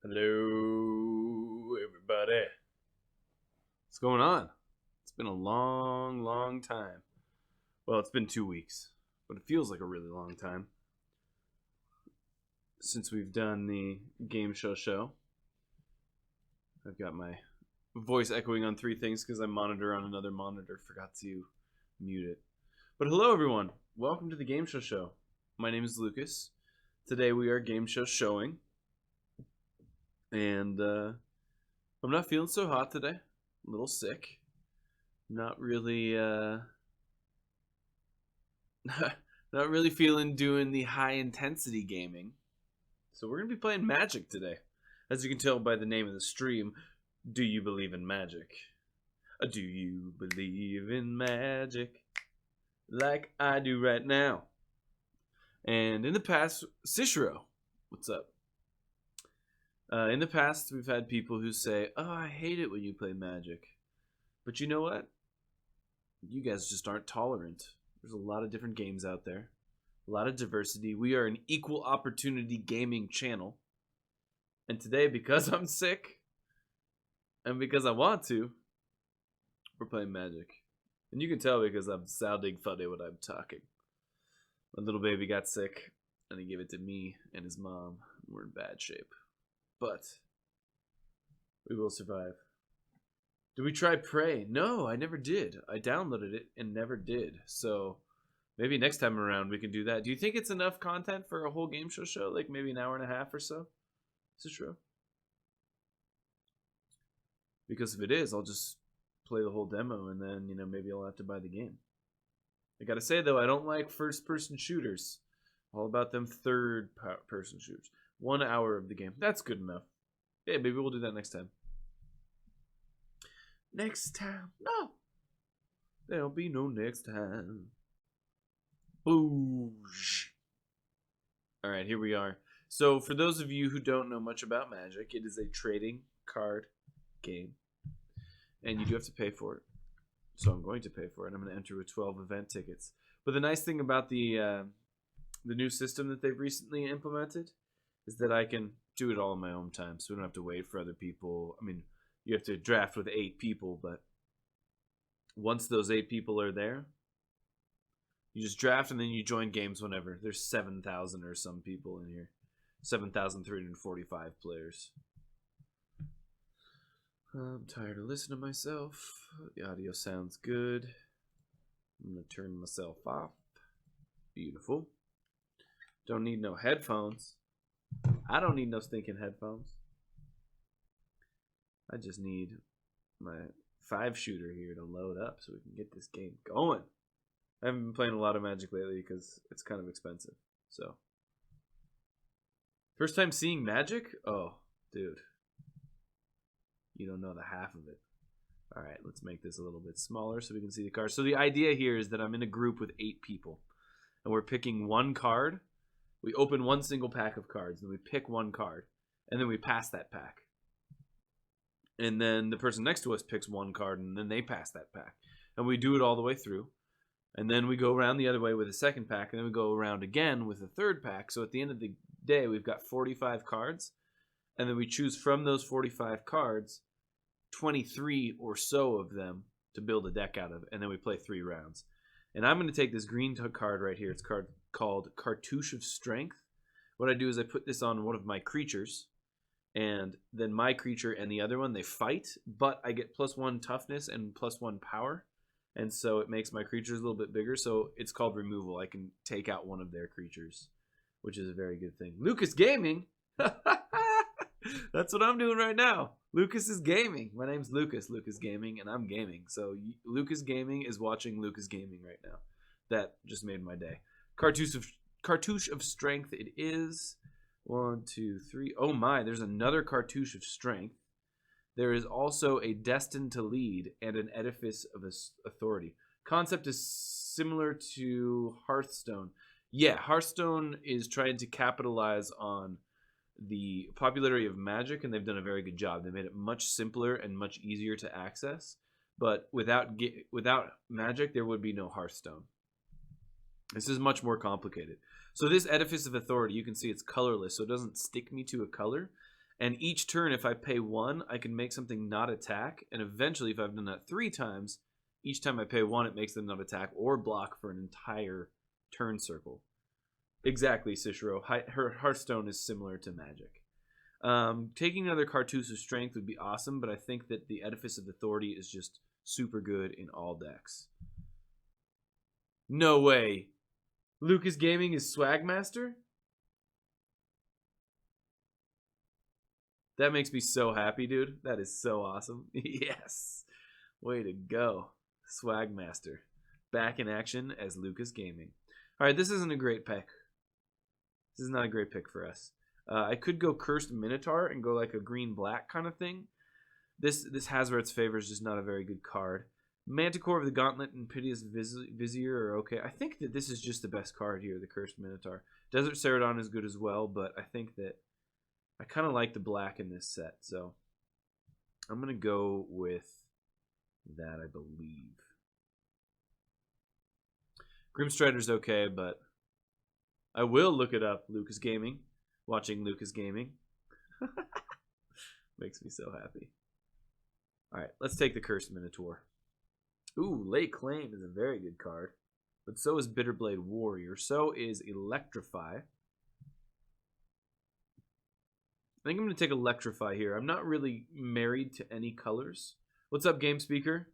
Hello, everybody. What's going on? It's been a long time. Well, it's been 2 weeks, but it feels like a really long time since we've done the game show. I've got my voice echoing on three things because I monitor on another monitor. Forgot to mute it. But hello, everyone. Welcome to the game show. My name is Lucas. Today we are game showing. And I'm not feeling so hot today. A little sick. Not really not really feeling doing the high intensity gaming. So we're going to be playing Magic today. As you can tell by the name of the stream, do you believe in magic? Do you believe in magic? Like I do right now. And in the past, Cicero, what's up? In the past, we've had people who say, "Oh, I hate it when you play Magic." But you know what? You guys just aren't tolerant. There's a lot of different games out there. A lot of diversity. We are an equal opportunity gaming channel. And today, because I'm sick, and because I want to, we're playing Magic. And you can tell because I'm sounding funny when I'm talking. My little baby got sick, and he gave it to me and his mom. We're in bad shape. But we will survive. Did we try Prey? No, I never did. I downloaded it and never did. So maybe next time around we can do that. Do you think it's enough content for a whole game show? Like maybe an hour and a half or so? Is it true? Because if it is, I'll just play the whole demo and then, maybe I'll have to buy the game. I gotta say though, I don't like first-person shooters. All about them third-person shooters. 1 hour of the game. That's good enough. Yeah, maybe we'll do that next time. Next time. No. There'll be no next time. Boosh. Alright, here we are. So, for those of you who don't know much about Magic, it is a trading card game. And you do have to pay for it. So, I'm going to pay for it. I'm going to enter with 12 event tickets. But the nice thing about the new system that they've recently implemented is that I can do it all in my own time, so we don't have to wait for other people. I mean, you have to draft with 8 people, but once those 8 people are there, you just draft and then you join games whenever. There's 7,000 or some people in here. 7,345 players. I'm tired of listening to myself. The audio sounds good. I'm going to turn myself off. Beautiful. Don't need no headphones. I don't need no stinking headphones. I just need my 5-shooter here to load up so we can get this game going. I haven't been playing a lot of Magic lately because it's kind of expensive. So, first time seeing Magic? Oh, dude. You don't know the half of it. Alright, let's make this a little bit smaller so we can see the cards. So the idea here is that I'm in a group with 8 people. And we're picking one card. We open one single pack of cards, and we pick one card, and then we pass that pack. And then the person next to us picks one card, and then they pass that pack. And we do it all the way through. And then we go around the other way with a second pack, and then we go around again with a third pack. So at the end of the day, we've got 45 cards, and then we choose from those 45 cards 23 or so of them to build a deck out of, and then we play 3 rounds. And I'm going to take this green card right here. It's called Cartouche of Strength. What I do is I put this on one of my creatures, and then my creature and the other one, they fight, but I get +1 toughness and +1 power, and so it makes my creatures a little bit bigger, so it's called removal. I can take out one of their creatures, which is a very good thing. Lucas Gaming! That's what I'm doing right now. Lucas is gaming. My name's Lucas Gaming, and I'm gaming. So Lucas Gaming is watching Lucas Gaming right now. That just made my day. Cartouche of Strength it is. 1, 2, 3. Oh my, there's another Cartouche of Strength. There is also a Destined to Lead and an Edifice of Authority. Concept is similar to Hearthstone. Yeah, Hearthstone is trying to capitalize on the popularity of Magic, and they've done a very good job. They made it much simpler and much easier to access. But without Magic, there would be no Hearthstone. This is much more complicated. So this Edifice of Authority, you can see it's colorless, so it doesn't stick me to a color. And each turn, if I pay 1, I can make something not attack. And eventually, if I've done that 3 times, each time I pay 1, it makes them not attack or block for an entire turn circle. Exactly, Cicero. Her Hearthstone is similar to Magic. Taking another Cartouche of Strength would be awesome, but I think that the Edifice of Authority is just super good in all decks. No way. Lucas Gaming is Swagmaster? That makes me so happy, dude. That is so awesome. Yes. Way to go. Swagmaster. Back in action as Lucas Gaming. Alright, this isn't a great pick. This is not a great pick for us. I could go Cursed Minotaur and go like a green-black kind of thing. This Hazard's Favor is just not a very good card. Manticore of the Gauntlet and Piteous Vizier are okay. I think that this is just the best card here, the Cursed Minotaur. Desert Celadon is good as well, but I think that I kind of like the black in this set, so I'm going to go with that, I believe. Grimstrider's okay, but I will look it up, Lucas Gaming. Watching Lucas Gaming. Makes me so happy. Alright, let's take the Cursed Minotaur. Ooh, Lay Claim is a very good card. But so is Bitterblade Warrior. So is Electrify. I think I'm going to take Electrify here. I'm not really married to any colors. What's up, Game Speaker?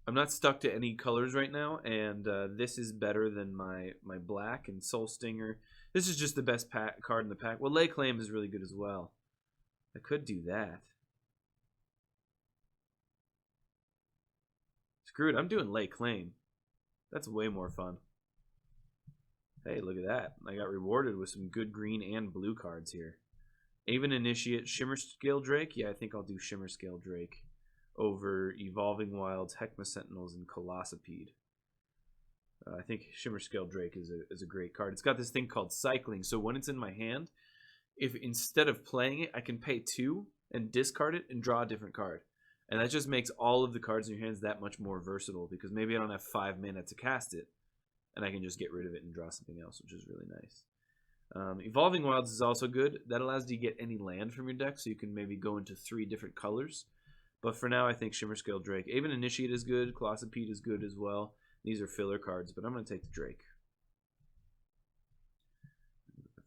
I'm not stuck to any colors right now, and this is better than my black and Soul Stinger. This is just the best card in the pack. Well, Lay Claim is really good as well. I could do that. Screw it, I'm doing Lay Claim. That's way more fun. Hey, look at that. I got rewarded with some good green and blue cards here. Aven Initiate, Shimmerscale Drake. Yeah, I think I'll do Shimmerscale Drake over Evolving Wilds, Heckma Sentinels, and Colossopede. I think Shimmerscale Drake is a great card. It's got this thing called Cycling, so when it's in my hand, if instead of playing it, I can pay 2 and discard it and draw a different card. And that just makes all of the cards in your hands that much more versatile, because maybe I don't have 5 mana to cast it, and I can just get rid of it and draw something else, which is really nice. Evolving Wilds is also good. That allows you to get any land from your deck, so you can maybe go into 3 different colors. But for now, I think Shimmerscale Drake. Aven Initiate is good. Colossopede is good as well. These are filler cards, but I'm going to take the Drake.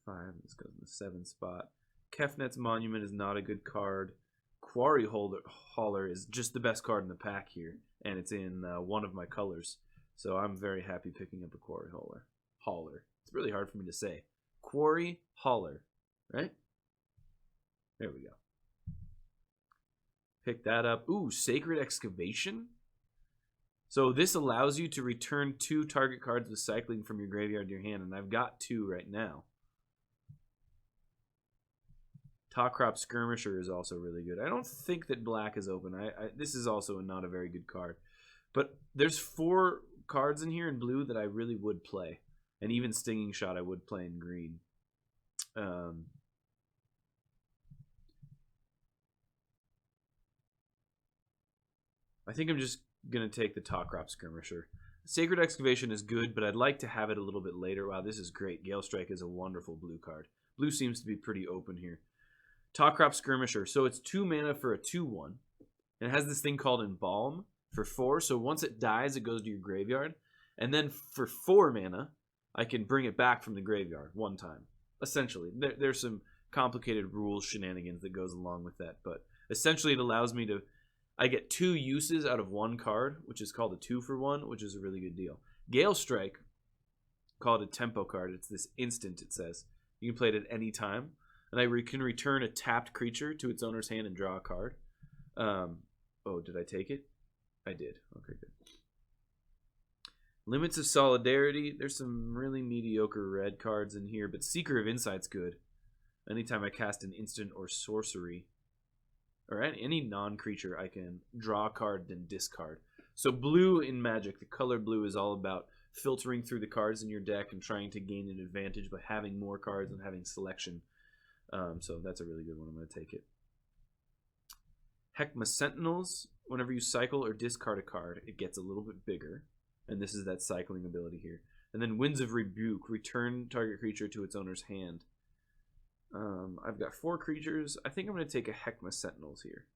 5. This goes in the 7 spot. Kefnet's Monument is not a good card. Quarry Hauler is just the best card in the pack here, and it's in one of my colors. So I'm very happy picking up a Quarry Hauler. It's really hard for me to say. Quarry Hauler, right? There we go. Pick that up. Ooh, Sacred Excavation. So this allows you to return 2 target cards with cycling from your graveyard to your hand, and I've got 2 right now. Talkrop Skirmisher is also really good. I don't think that black is open. This is also not a very good card. But there's 4 cards in here in blue that I really would play. And even Stinging Shot I would play in green. I think I'm just going to take the Talkrop Skirmisher. Sacred Excavation is good, but I'd like to have it a little bit later. Wow, this is great. Gale Strike is a wonderful blue card. Blue seems to be pretty open here. Talkrop Skirmisher. So it's 2 mana for a 2/1. And it has this thing called Embalm for 4. So once it dies, it goes to your graveyard. And then for 4 mana, I can bring it back from the graveyard 1 time. Essentially. There's some complicated rules shenanigans that goes along with that. But essentially it allows me to... I get 2 uses out of 1 card, which is called a 2-for-1, which is a really good deal. Gale Strike, called a tempo card. It's this instant, it says. You can play it at any time. And I can return a tapped creature to its owner's hand and draw a card. Oh, did I take it? I did. Okay, good. Limits of Solidarity. There's some really mediocre red cards in here, but Seeker of Insight's good. Anytime I cast an instant or sorcery, or any non-creature, I can draw a card, then discard. So blue in Magic, the color blue is all about filtering through the cards in your deck and trying to gain an advantage by having more cards and having selection. So that's a really good one. I'm going to take it. Heckma Sentinels. Whenever you cycle or discard a card, it gets a little bit bigger. And this is that cycling ability here. And then Winds of Rebuke. Return target creature to its owner's hand. I've got 4 creatures. I think I'm going to take a Heckma Sentinels here.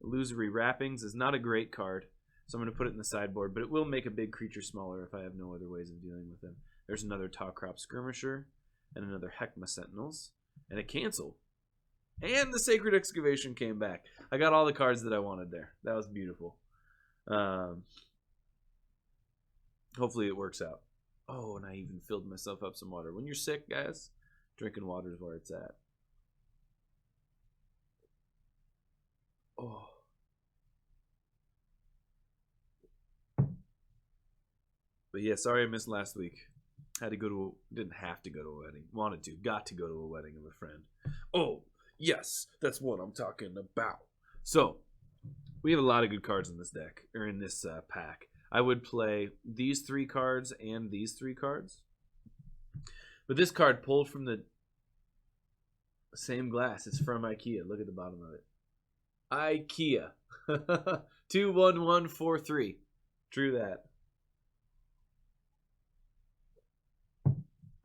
Illusory Wrappings is not a great card, so I'm going to put it in the sideboard, but it will make a big creature smaller if I have no other ways of dealing with them. There's another Tawkrop Skirmisher, and another Heckma Sentinels, and a cancel. And the Sacred Excavation came back. I got all the cards that I wanted there. That was beautiful. Hopefully it works out. Oh, and I even filled myself up some water. When you're sick, guys, drinking water is where it's at. Oh. But yeah, sorry I missed last week. Had to go to didn't have to go to a wedding. Wanted to. Got to go to a wedding of a friend. Oh, yes. That's what I'm talking about. So, we have a lot of good cards in this deck, or in this pack. I would play these 3 cards and these 3 cards. But this card pulled from the same glass. It's from IKEA. Look at the bottom of it. IKEA. 21143. True that.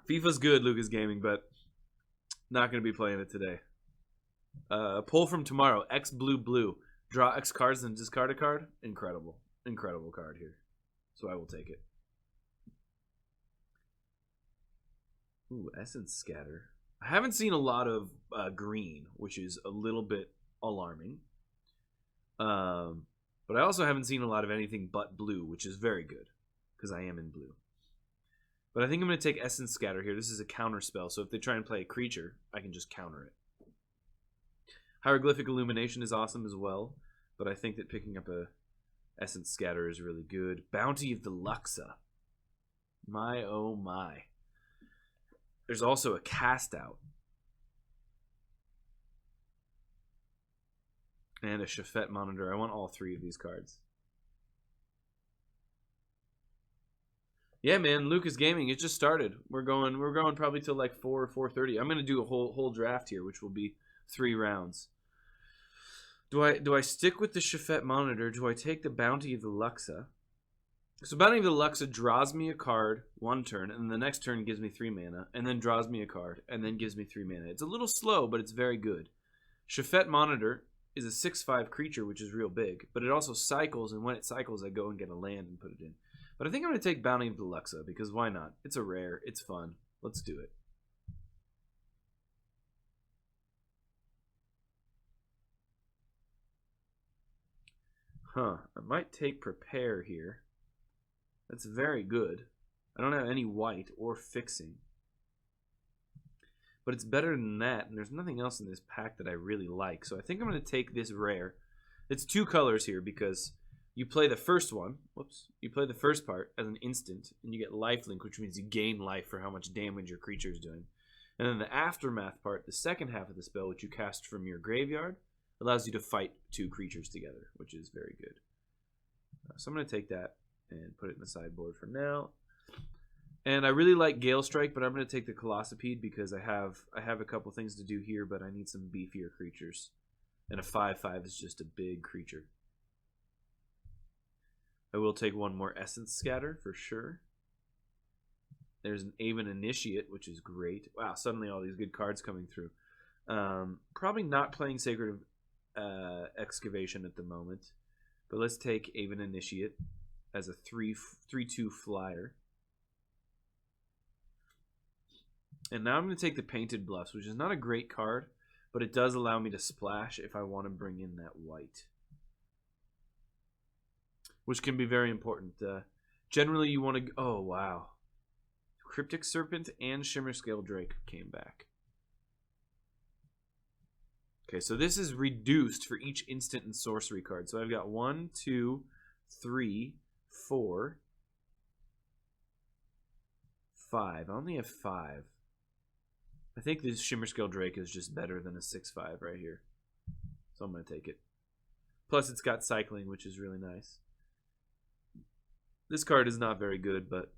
FIFA's good, Lucas Gaming, but not going to be playing it today. Pull from tomorrow. X blue blue. Draw X cards and discard a card. Incredible. Incredible card here. So I will take it. Ooh, Essence Scatter. I haven't seen a lot of green, which is a little bit alarming. But I also haven't seen a lot of anything but blue, which is very good, because I am in blue. But I think I'm going to take Essence Scatter here. This is a counter spell, so if they try and play a creature, I can just counter it. Hieroglyphic Illumination is awesome as well, but I think that picking up a Essence Scatter is really good. Bounty of the Luxa. My, oh my. There's also a Cast Out. And a Shafet Monitor. I want all 3 of these cards. Yeah, man, Lucas Gaming, it just started. We're going probably till like 4 or 4:30. I'm gonna do a whole draft here, which will be 3 rounds. Do I stick with the Shafet Monitor? Do I take the Bounty of the Luxa? So Bounty of the Luxa draws me a card 1 turn, and the next turn gives me 3 mana, and then draws me a card, and then gives me 3 mana. It's a little slow, but it's very good. Shafet Monitor is a 6/5 creature, which is real big, but it also cycles, and when it cycles, I go and get a land and put it in. But I think I'm going to take Bounty of the Luxa, because why not? It's a rare. It's fun. Let's do it. Huh. I might take Prepare here. That's very good. I don't have any white or fixing. But it's better than that, and there's nothing else in this pack that I really like. So I think I'm going to take this rare. It's 2 colors here, because you play the first one. Whoops. You play the first part as an instant, and you get lifelink, which means you gain life for how much damage your creature is doing. And then the aftermath part, the second half of the spell, which you cast from your graveyard, allows you to fight 2 creatures together, which is very good. So I'm going to take that and put it in the sideboard for now. And I really like Gale Strike, but I'm going to take the Colossopede because I have a couple things to do here, but I need some beefier creatures. And a 5/5 is just a big creature. I will take 1 more Essence Scatter for sure. There's an Aven Initiate, which is great. Wow, suddenly all these good cards coming through. Probably not playing Sacred Excavation at the moment, but let's take Aven Initiate as a 3/2 flyer. And now I'm going to take the Painted Bluffs, which is not a great card, but it does allow me to splash if I want to bring in that white, which can be very important. Generally, you want to... Oh, wow. Cryptic Serpent and Shimmerscale Drake came back. Okay, so this is reduced for each instant and sorcery card. So I've got 1, 2, 3, 4, 5. I only have 5. I think this Shimmerscale Drake is just better than a 6/5 right here. So I'm going to take it. Plus it's got cycling, which is really nice. This card is not very good, but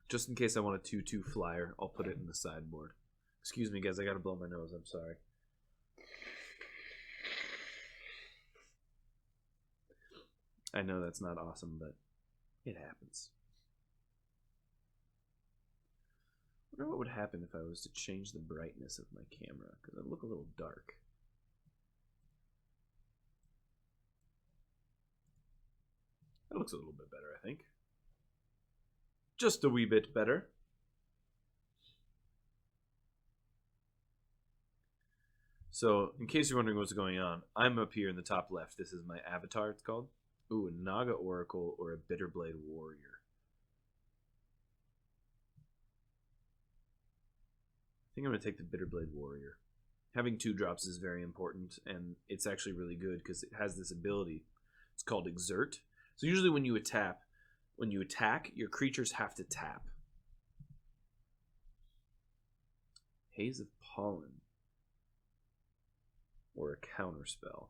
just in case I want a 2/2 flyer, I'll put it in the sideboard. Excuse me, guys. I got to blow my nose. I'm sorry. I know that's not awesome, but it happens. I wonder what would happen if I was to change the brightness of my camera, because it would look a little dark. That looks a little bit better, I think. Just a wee bit better. So, in case you're wondering what's going on, I'm up here in the top left. This is my avatar, it's called. Ooh, a Naga Oracle or a Bitterblade Warrior. I think I'm going to take the Bitterblade Warrior. Having 2 drops is very important, and it's actually really good because it has this ability. It's called Exert. So usually when you attack, your creatures have to tap. Haze of Pollen. Or a counterspell.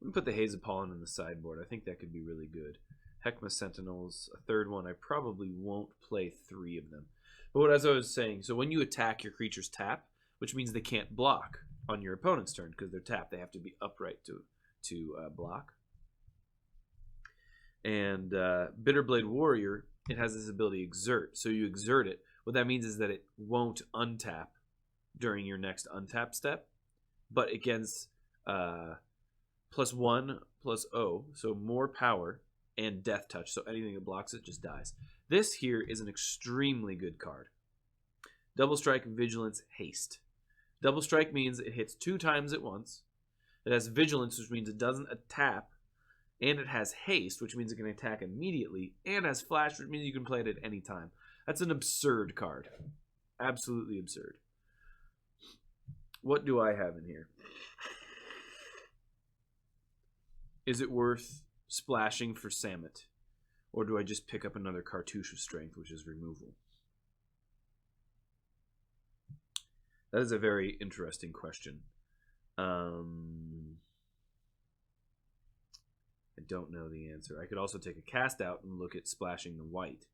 Let me put the Haze of Pollen in the sideboard. I think that could be really good. Heckma Sentinels, a 3rd one. I probably won't play 3 of them. But as I was saying, so when you attack, your creatures tap, which means they can't block on your opponent's turn because they're tapped. They have to be upright to block. And Bitterblade Warrior, it has this ability Exert. So you exert it. What that means is that it won't untap during your next untap step, but it gets +1/+0, so more power and death touch. So anything that blocks it just dies. This here is an extremely good card. Double Strike, Vigilance, Haste. Double Strike means it hits 2 times at once. It has Vigilance, which means it doesn't tap. And it has Haste, which means it can attack immediately. And has Flash, which means you can play it at any time. That's an absurd card. Absolutely absurd. What do I have in here? Is it worth splashing for Samut? Or do I just pick up another Cartouche of Strength, which is removal? That is a very interesting question. I don't know the answer. I could also take a cast out and look at splashing the white.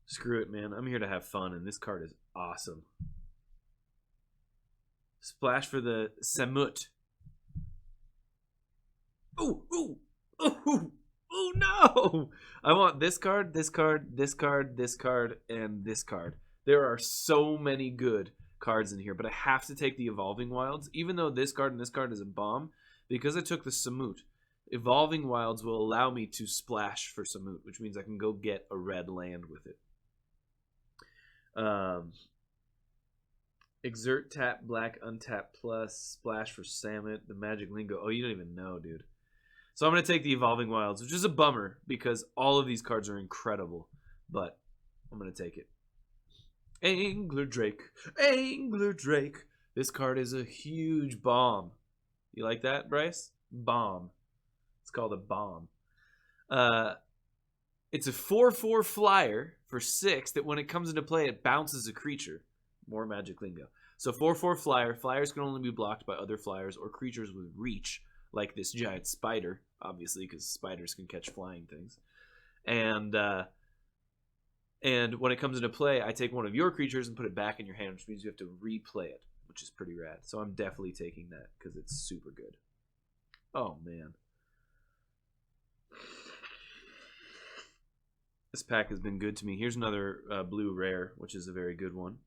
Screw it, man. I'm here to have fun, and this card is awesome. Splash for the Samut. Ooh, ooh, ooh, ooh, no! I want this card, this card, this card, this card, and this card. There are so many good cards in here, but I have to take the Evolving Wilds. Even though this card and this card is a bomb, because I took the Samut, Evolving Wilds will allow me to splash for Samut, which means I can go get a red land with it. Exert, tap, black, untap, plus, splash for Samut, the Magic Lingo. Oh, you don't even know, dude. So I'm going to take the Evolving Wilds, which is a bummer because all of these cards are incredible, but I'm going to take it. Angler Drake. Angler Drake. This card is a huge bomb. You like that, Bryce? Bomb. It's called a bomb. It's a 4/4 flyer for 6 that when it comes into play, it bounces a creature. More Magic Lingo. So 4/4 flyer. Flyers can only be blocked by other flyers or creatures with reach, like this giant spider, obviously, because spiders can catch flying things. And when it comes into play, I take one of your creatures and put it back in your hand, which means you have to replay it, which is pretty rad. So I'm definitely taking that because it's super good. Oh, man. This pack has been good to me. Here's another blue rare, which is a very good one.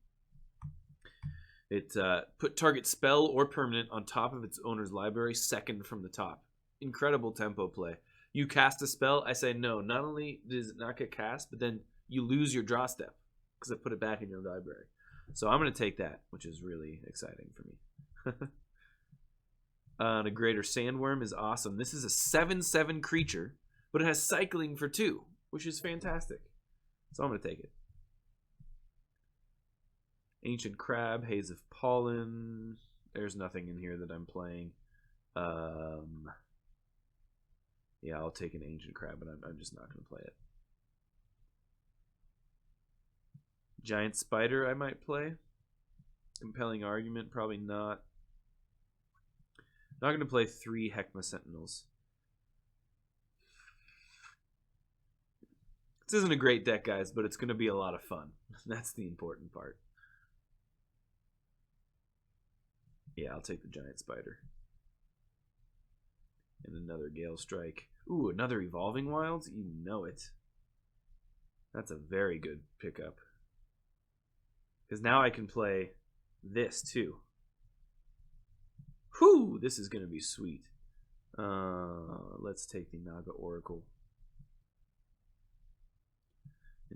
It put target spell or permanent on top of its owner's library, second from the top. Incredible tempo play. You cast a spell, I say no. Not only does it not get cast, but then you lose your draw step because I put it back in your library. So I'm going to take that, which is really exciting for me. The Greater Sandworm is awesome. This is a 7/7 creature, but it has cycling for 2, which is fantastic. So I'm going to take it. Ancient Crab, Haze of Pollen. There's nothing in here that I'm playing. Yeah, I'll take an Ancient Crab, but I'm just not going to play it. Giant Spider I might play. Compelling Argument, probably not. Not going to play 3 Heckma Sentinels. This isn't a great deck, guys, but it's going to be a lot of fun. That's the important part. Yeah, I'll take the Giant Spider. And another Gale Strike. Ooh, another Evolving Wilds? You know it. That's a very good pickup. Because now I can play this, too. Whew, this is going to be sweet. Let's take the Naga Oracle.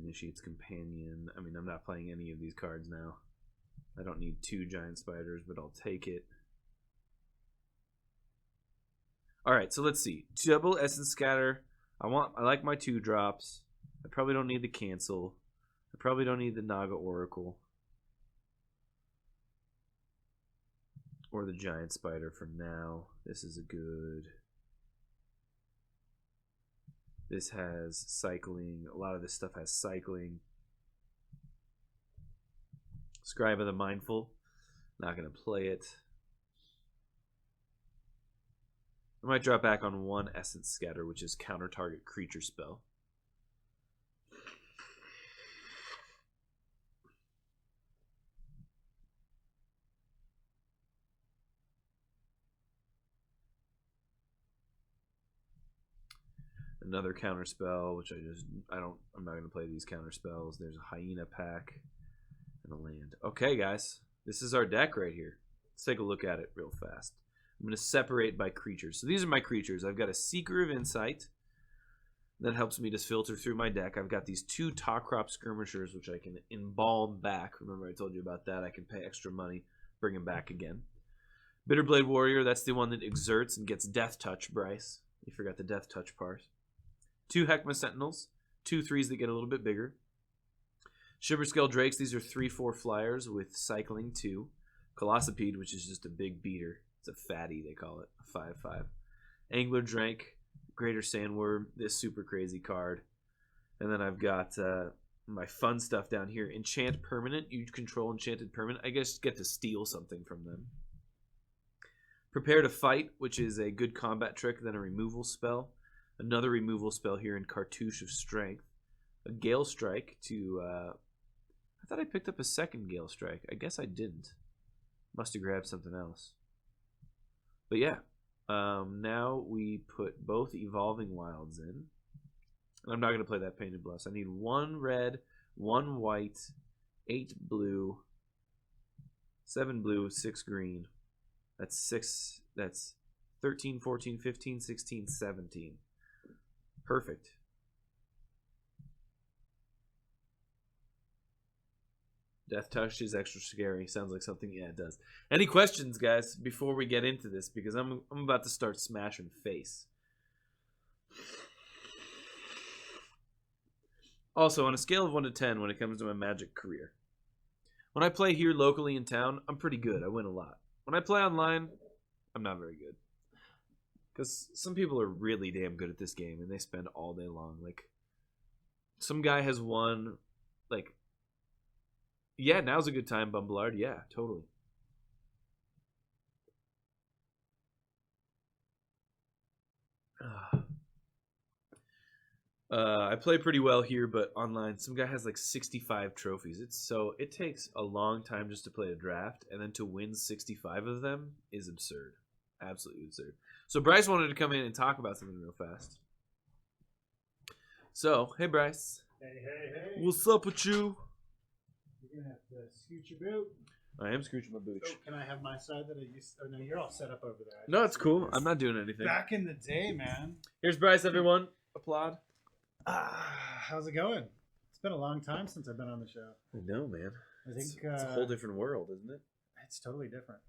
Initiates Companion. I mean, I'm not playing any of these cards now. I don't need 2 Giant Spiders, but I'll take it. Alright, so let's see. Double Essence Scatter. I like my 2 drops. I probably don't need the cancel. I probably don't need the Naga Oracle. Or the Giant Spider for now. This is a good... This has cycling. A lot of this stuff has cycling. Scribe of the Mindful. Not going to play it. I might drop back on 1 Essence Scatter, which is counter target creature spell. Another counter spell, which I'm not going to play these counter spells. There's a Hyena pack and a land. Okay, guys, this is our deck right here. Let's take a look at it real fast. I'm going to separate by creatures. So these are my creatures. I've got a Seeker of Insight. That helps me just filter through my deck. I've got these 2 Top-Crop Skirmishers, which I can embalm back. Remember I told you about that. I can pay extra money, bring them back again. Bitterblade Warrior, that's the one that exerts and gets Death Touch, Bryce. You forgot the Death Touch part. 2 Heckma Sentinels, 2 3s that get a little bit bigger. Shiverskull Drakes, these are 3/4 flyers with cycling 2. Colossopede, which is just a big beater. It's a fatty, they call it, a 5/5. Angler Drank, Greater Sandworm, this super crazy card. And then I've got my fun stuff down here. Enchant Permanent, you control Enchanted Permanent. I guess get to steal something from them. Prepare to Fight, which is a good combat trick, then a removal spell. Another removal spell here in Cartouche of Strength. A Gale Strike to... I thought I picked up a second Gale Strike. I guess I didn't. Must have grabbed something else. But yeah. Now we put both Evolving Wilds in. And I'm not going to play that Painted Bluffs. I need 1 red, 1 white, 8 blue, 7 blue, 6 green. That's 6. That's 13, 14, 15, 16, 17. Perfect. Death Touch is extra scary. Sounds like something, yeah, it does. Any questions, guys, before we get into this? Because I'm about to start smashing face. Also, on a scale of 1 to 10 when it comes to my Magic career, when I play here locally in town, I'm pretty good. I win a lot. When I play online, I'm not very good. Because some people are really damn good at this game, and they spend all day long. Like, some guy has won, like, yeah, now's a good time, Bumblard. Yeah, totally. I play pretty well here, but online, some guy has like 65 trophies. It takes a long time just to play a draft, and then to win 65 of them is absurd. Absolutely absurd. So Bryce wanted to come in and talk about something real fast. So, hey Bryce. Hey. What's up with you? You're gonna have to scooch your boot. I am scooching my booch. Oh, can I have my side that I used? Oh no, you're all set up over there. No, it's cool. I'm not doing anything. Back in the day, man. Here's Bryce, everyone. Applaud. How's it going? It's been a long time since I've been on the show. I know, man. I think it's a whole different world, isn't it? It's totally different.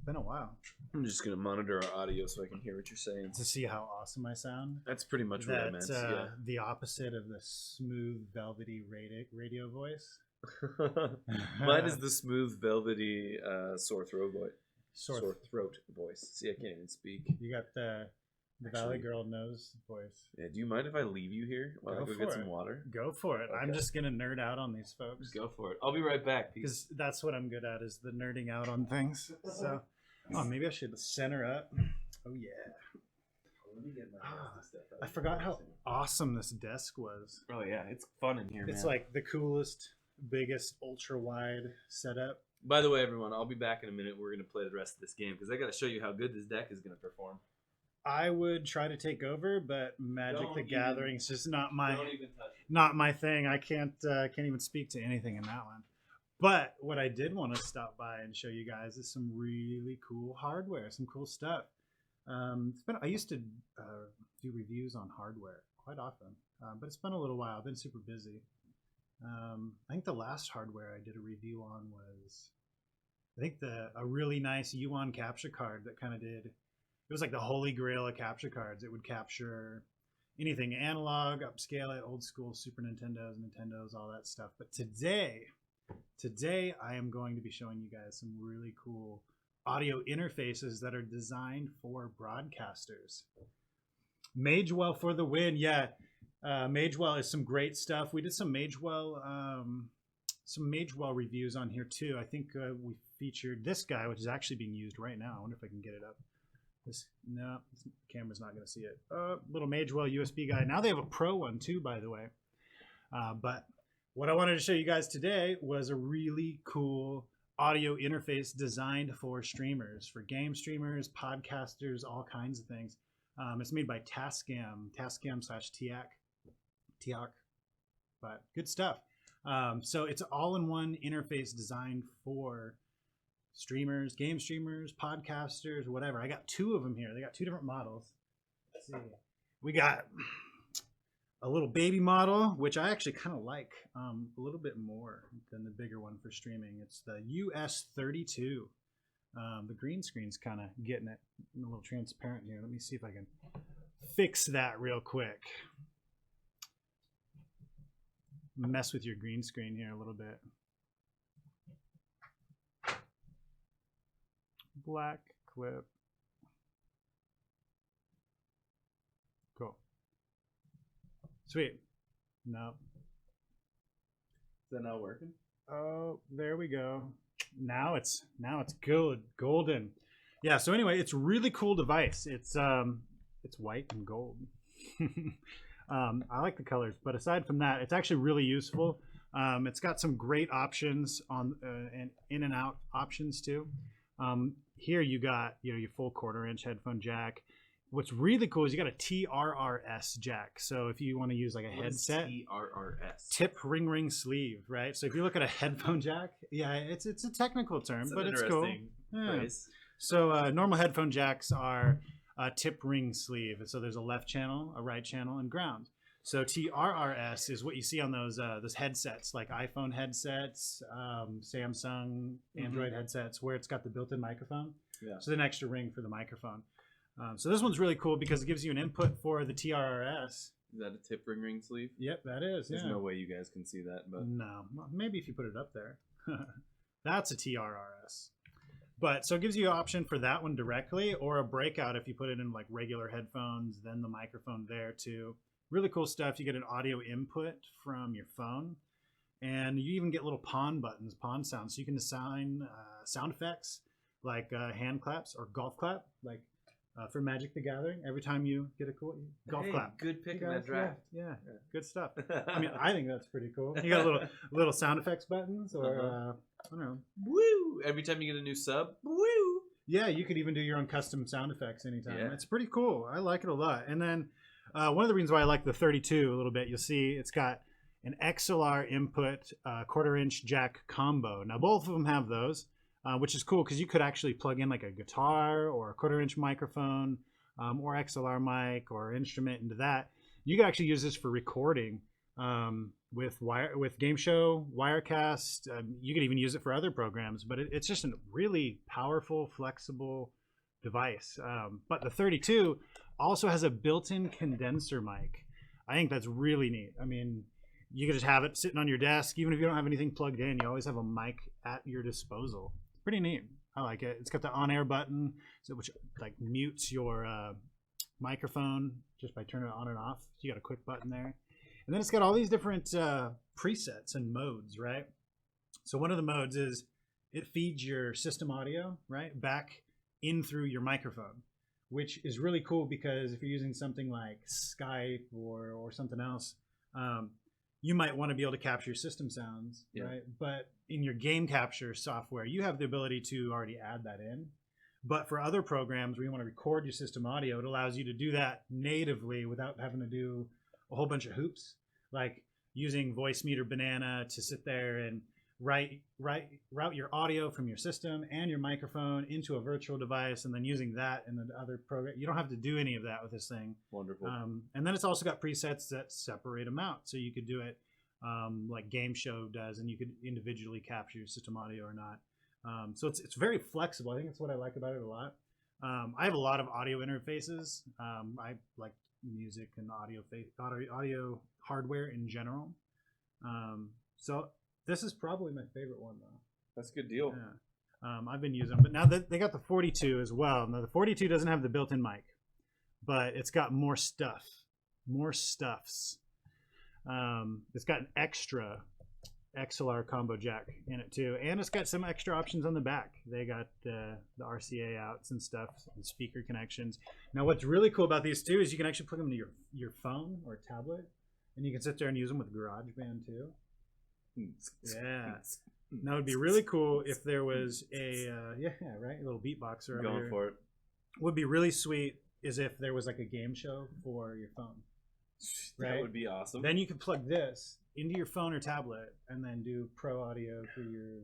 Been a while. I'm just gonna monitor our audio so I can hear what you're saying. To see how awesome I sound. That's pretty much what I meant. Yeah. The opposite of the smooth, velvety radio voice. Mine is the smooth, velvety, sore throat voice. See, I can't even speak. You got the Valley Girl nose voice. Yeah. Do you mind if I leave you here while I go get some water? Go for it. Okay. I'm just gonna nerd out on these folks. Go for it. I'll be right back. Because that's what I'm good at, is the nerding out on things. So, maybe I should center up. Oh yeah. Let me get my stuff out. I forgot how awesome this desk was. Oh yeah, it's fun in here, It's man. like the coolest, biggest, ultra wide setup. By the way, everyone, I'll be back in a minute. We're gonna play the rest of this game because I got to show you how good this deck is gonna perform. I would try to take over, but Magic Don't the even- Gathering's just not my Don't even touch it. not my thing. I can't even speak to anything in that one. But what I did want to stop by and show you guys is some really cool hardware, some cool stuff. I used to do reviews on hardware quite often, but it's been a little while. I've been super busy. I think the last hardware I did a review on was, a really nice Yuan capture card that kind of did. It was like the holy grail of capture cards. It would capture anything analog, upscale it, old school Super Nintendos, all that stuff. But today I am going to be showing you guys some really cool audio interfaces that are designed for broadcasters. Magewell for the win. Yeah, Magewell is some great stuff. We did some Magewell reviews on here too. I think we featured this guy, which is actually being used right now. I wonder if I can get it up. This camera's not going to see it. Little Magewell USB guy. Now they have a pro one too, by the way. But what I wanted to show you guys today was a really cool audio interface designed for streamers, for game streamers, podcasters, all kinds of things. It's made by Tascam/Tiac, but good stuff. So it's an all-in-one interface designed for streamers, game streamers, podcasters, whatever. I got two of them here. They got two different models. Let's see. We got a little baby model, which I actually kind of like a little bit more than the bigger one for streaming. It's the US32. The green screen's kind of getting it a little transparent here. Let me see if I can fix that real quick. Mess with your green screen here a little bit. Black clip. Cool. Sweet. No. Is that not working? Oh, there we go. Now it's good, golden. Yeah. So anyway, it's a really cool device. It's white and gold. I like the colors, but aside from that, it's actually really useful. It's got some great options on and in and out options too. Here you got your full 1/4-inch headphone jack. What's really cool is you got a TRRS jack. So if you want to use like a headset, TRRS. tip ring sleeve, right? So if you look at a headphone jack, yeah, it's a technical term, but it's cool. Yeah. So normal headphone jacks are tip ring sleeve. So there's a left channel, a right channel, and ground. So TRRS is what you see on those headsets, like iPhone headsets, Samsung, Android headsets, where it's got the built-in microphone. Yeah. So an extra ring for the microphone. So this one's really cool because it gives you an input for the TRRS. Is that a tip ring sleeve? Yep, that is. There's yeah. no way you guys can see that, but No, well, maybe if you put it up there. That's a TRRS. But so it gives you an option for that one directly, or a breakout if you put it in like regular headphones, then the microphone there too. Really cool stuff. You get an audio input from your phone, and you even get little pawn buttons, pawn sounds. So you can assign sound effects like hand claps or golf clap, like for Magic the Gathering. Every time you get a cool golf clap. Good pick in You that guys, draft. Yeah, good stuff. I mean, I think that's pretty cool. You got little sound effects buttons, or I don't know. Woo! Every time you get a new sub, woo! Yeah, you could even do your own custom sound effects anytime. Yeah. It's pretty cool. I like it a lot. And then one of the reasons why I like the 32 a little bit, you'll see it's got an XLR input 1/4-inch jack combo. Now both of them have those, which is cool because you could actually plug in like a guitar or a 1/4-inch microphone or XLR mic or instrument into that. You could actually use this for recording with Game Show, Wirecast. You could even use it for other programs, but it's just a really powerful, flexible device. But the 32 also has a built-in condenser mic. I think that's really neat. I mean, you could just have it sitting on your desk. Even if you don't have anything plugged in, you always have a mic at your disposal. Pretty neat. I like it. It's got the on-air button, which like mutes your microphone just by turning it on and off. So you got a quick button there. And then it's got all these different presets and modes, right? So one of the modes is it feeds your system audio, right, back in through your microphone, which is really cool because if you're using something like Skype or something else, you might want to be able to capture system sounds, right? But in your game capture software, you have the ability to already add that in. But for other programs where you want to record your system audio, it allows you to do that natively without having to do a whole bunch of hoops, like using Voicemeeter Banana to sit there and route your audio from your system and your microphone into a virtual device, and then using that in the other program. You don't have to do any of that with this thing. Wonderful. And then it's also got presets that separate them out, so you could do it like Game Show does, and you could individually capture your system audio or not. So it's very flexible. I think that's what I like about it a lot. I have a lot of audio interfaces. I like music and audio hardware in general. So this is probably my favorite one, though. That's a good deal. Yeah. I've been using them, but now they got the 42 as well. Now the 42 doesn't have the built-in mic, but it's got more stuffs. It's got an extra XLR combo jack in it too, and it's got some extra options on the back. They got the RCA outs and stuff, and speaker connections. Now what's really cool about these too is you can actually plug them to your phone or tablet, and you can sit there and use them with GarageBand too. Yeah. Now it'd be really cool if there was a a little beatboxer going here. for it. Would be really sweet is if there was like a game show for your phone. Right? That would be awesome. Then you could plug this into your phone or tablet and then do pro audio through your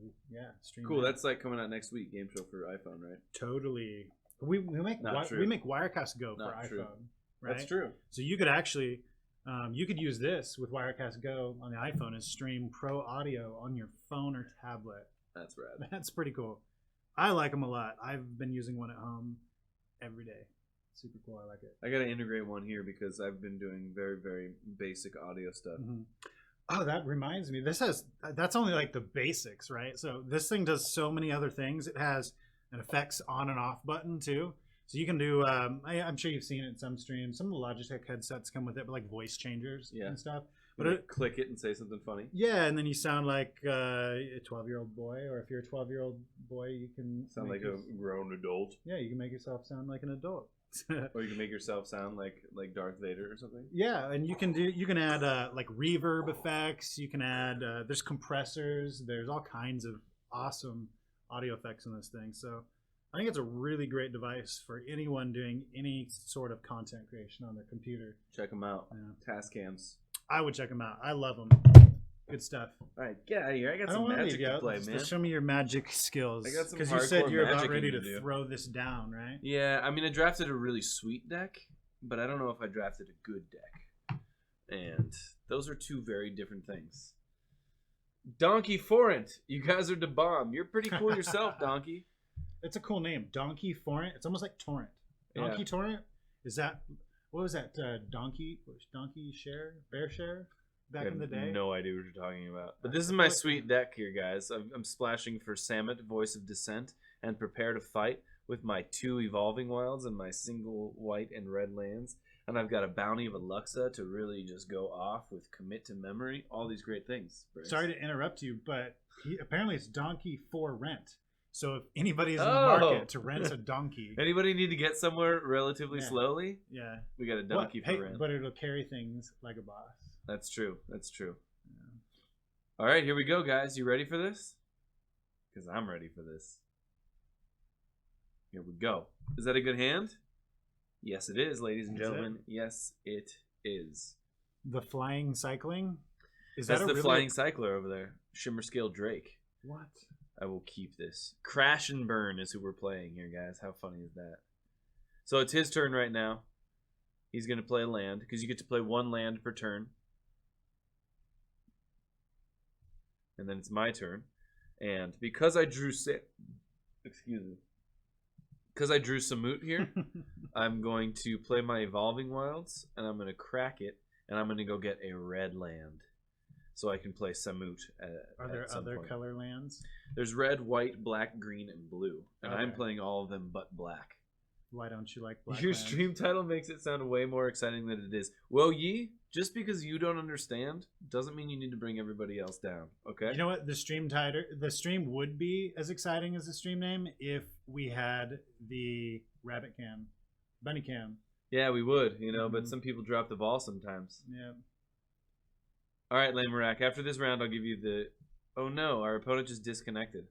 stream. Cool. That's like coming out next week. Game show for iPhone, right? Totally. We make Wirecast Go for iPhone. Right? That's true. So you could actually you could use this with Wirecast Go on the iPhone and stream pro audio on your phone or tablet. That's rad. That's pretty cool. I like them a lot. I've been using one at home every day. Super cool. I like it. I got to integrate one here because I've been doing very, very basic audio stuff. Mm-hmm. Oh, that reminds me. That's only like the basics, right? So this thing does so many other things. It has an effects on and off button too. So you can do, I'm sure you've seen it in some streams. Some of the Logitech headsets come with it, but like voice changers and stuff. But click it and say something funny. Yeah, and then you sound like a 12-year-old boy, or if you're a 12-year-old boy, you can sound like a grown adult. Yeah, you can make yourself sound like an adult. Or you can make yourself sound like Darth Vader or something. Yeah, and you can add like reverb effects. You can add there's compressors. There's all kinds of awesome audio effects in this thing. So I think it's a really great device for anyone doing any sort of content creation on their computer. Check them out. Tascams. I would check them out. I love them. Good stuff. All right, get out of here. I got some magic to play, man. Show me your magic skills. I got some because you said you're about magic ready to throw this down, right? Yeah, I mean, I drafted a really sweet deck, but I don't know if I drafted a good deck. And those are two very different things. Donkey Forint, you guys are the bomb. You're pretty cool yourself, Donkey. It's a cool name, Donkey Forint. It's almost like Torrent. Donkey Torrent? Is that what was that? Donkey Share, Bear Share, back in the day. No idea what you're talking about. But this is my sweet deck here, guys. I'm splashing for Samut, Voice of Dissent, and Prepare to Fight with my 2 Evolving Wilds and my single white and red lands. And I've got a Bounty of Aluxa to really just go off with Commit to Memory. All these great things. Brace. Sorry to interrupt you, but apparently it's Donkey for rent. So if anybody's in the market to rent a donkey, anybody need to get somewhere relatively slowly? Yeah, we got a donkey for rent. But it'll carry things like a boss. That's true. That's true. Yeah. All right, here we go, guys. You ready for this? Because I'm ready for this. Here we go. Is that a good hand? Yes, it is, ladies and gentlemen. Yes, it is. The Flying Cycling? That's the Flying Cycler over there. Shimmer Scale Drake. What? I will keep this. Crash and Burn is who we're playing here, guys. How funny is that? So it's his turn right now. He's going to play a land, because you get to play 1 land per turn. And then it's my turn. And because I drew Samut here, I'm going to play my Evolving Wilds, and I'm going to crack it, and I'm going to go get a red land. So I can play Samut Are there other color lands? There's red, white, black, green, and blue. And I'm playing all of them but black. Why don't you like black Your lands? stream title makes it sound way more exciting than it is. Well, just because you don't understand doesn't mean you need to bring everybody else down, okay? You know what? The stream would be as exciting as the stream name if we had the rabbit cam Bunny cam. Yeah, we would, but Mhm. some people drop the ball sometimes. Yeah. All right, Lamorak, after this round, I'll give you the... Oh, no, our opponent just disconnected.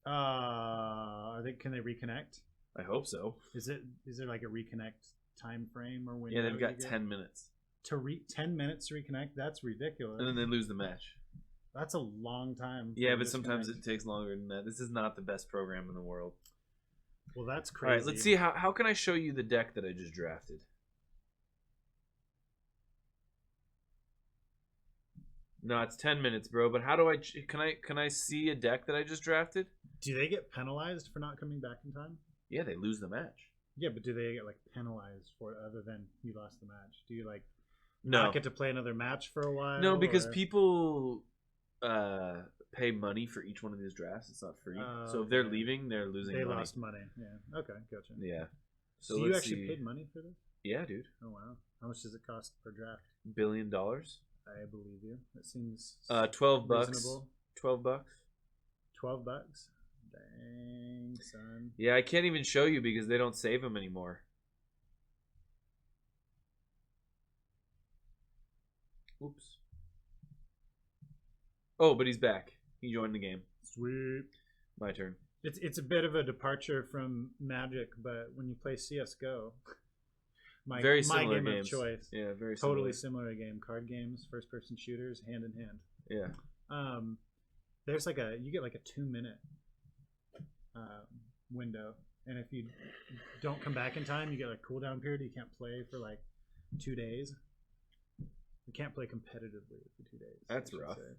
Can they reconnect? I hope so. Is there like a reconnect time frame or window? Yeah, they've got you get? 10 minutes. 10 minutes to reconnect? That's ridiculous. And then they lose the match. That's a long time. Yeah, but sometimes it takes longer than that. This is not the best program in the world. Well, that's All crazy. right, let's see. How can I show you the deck that I just drafted? No, it's 10 minutes, bro. But how do I... Can I see a deck that I just drafted? Do they get penalized for not coming back in time? Yeah, they lose the match. Yeah, but do they get like penalized for it other than you lost the match? Do you like No. not get to play another match for a while? No, because or... people pay money for each one of these drafts. It's not free. So if they're okay. leaving, they're losing They money. lost money. Yeah. Okay, gotcha. Yeah. So you actually paid money for this? Yeah, dude. Oh wow. How much does it cost per draft? $1 billion. I believe you. That seems 12 bucks. reasonable. 12 bucks. $12. Dang, son. Yeah, I can't even show you because they don't save them anymore. Oops. Oh, but he's back. He joined the game. Sweet. My turn. It's a bit of a departure from Magic, but when you play CS:GO, Very my similar game games. of choice. Yeah, very Totally similar. similar game. Card games, first person shooters, hand in hand. Yeah. There's like you get like a 2-minute window, and if you don't come back in time, you get like cooldown period. You can't play for like 2 days. You can't play competitively for 2 days. That's I should rough. say.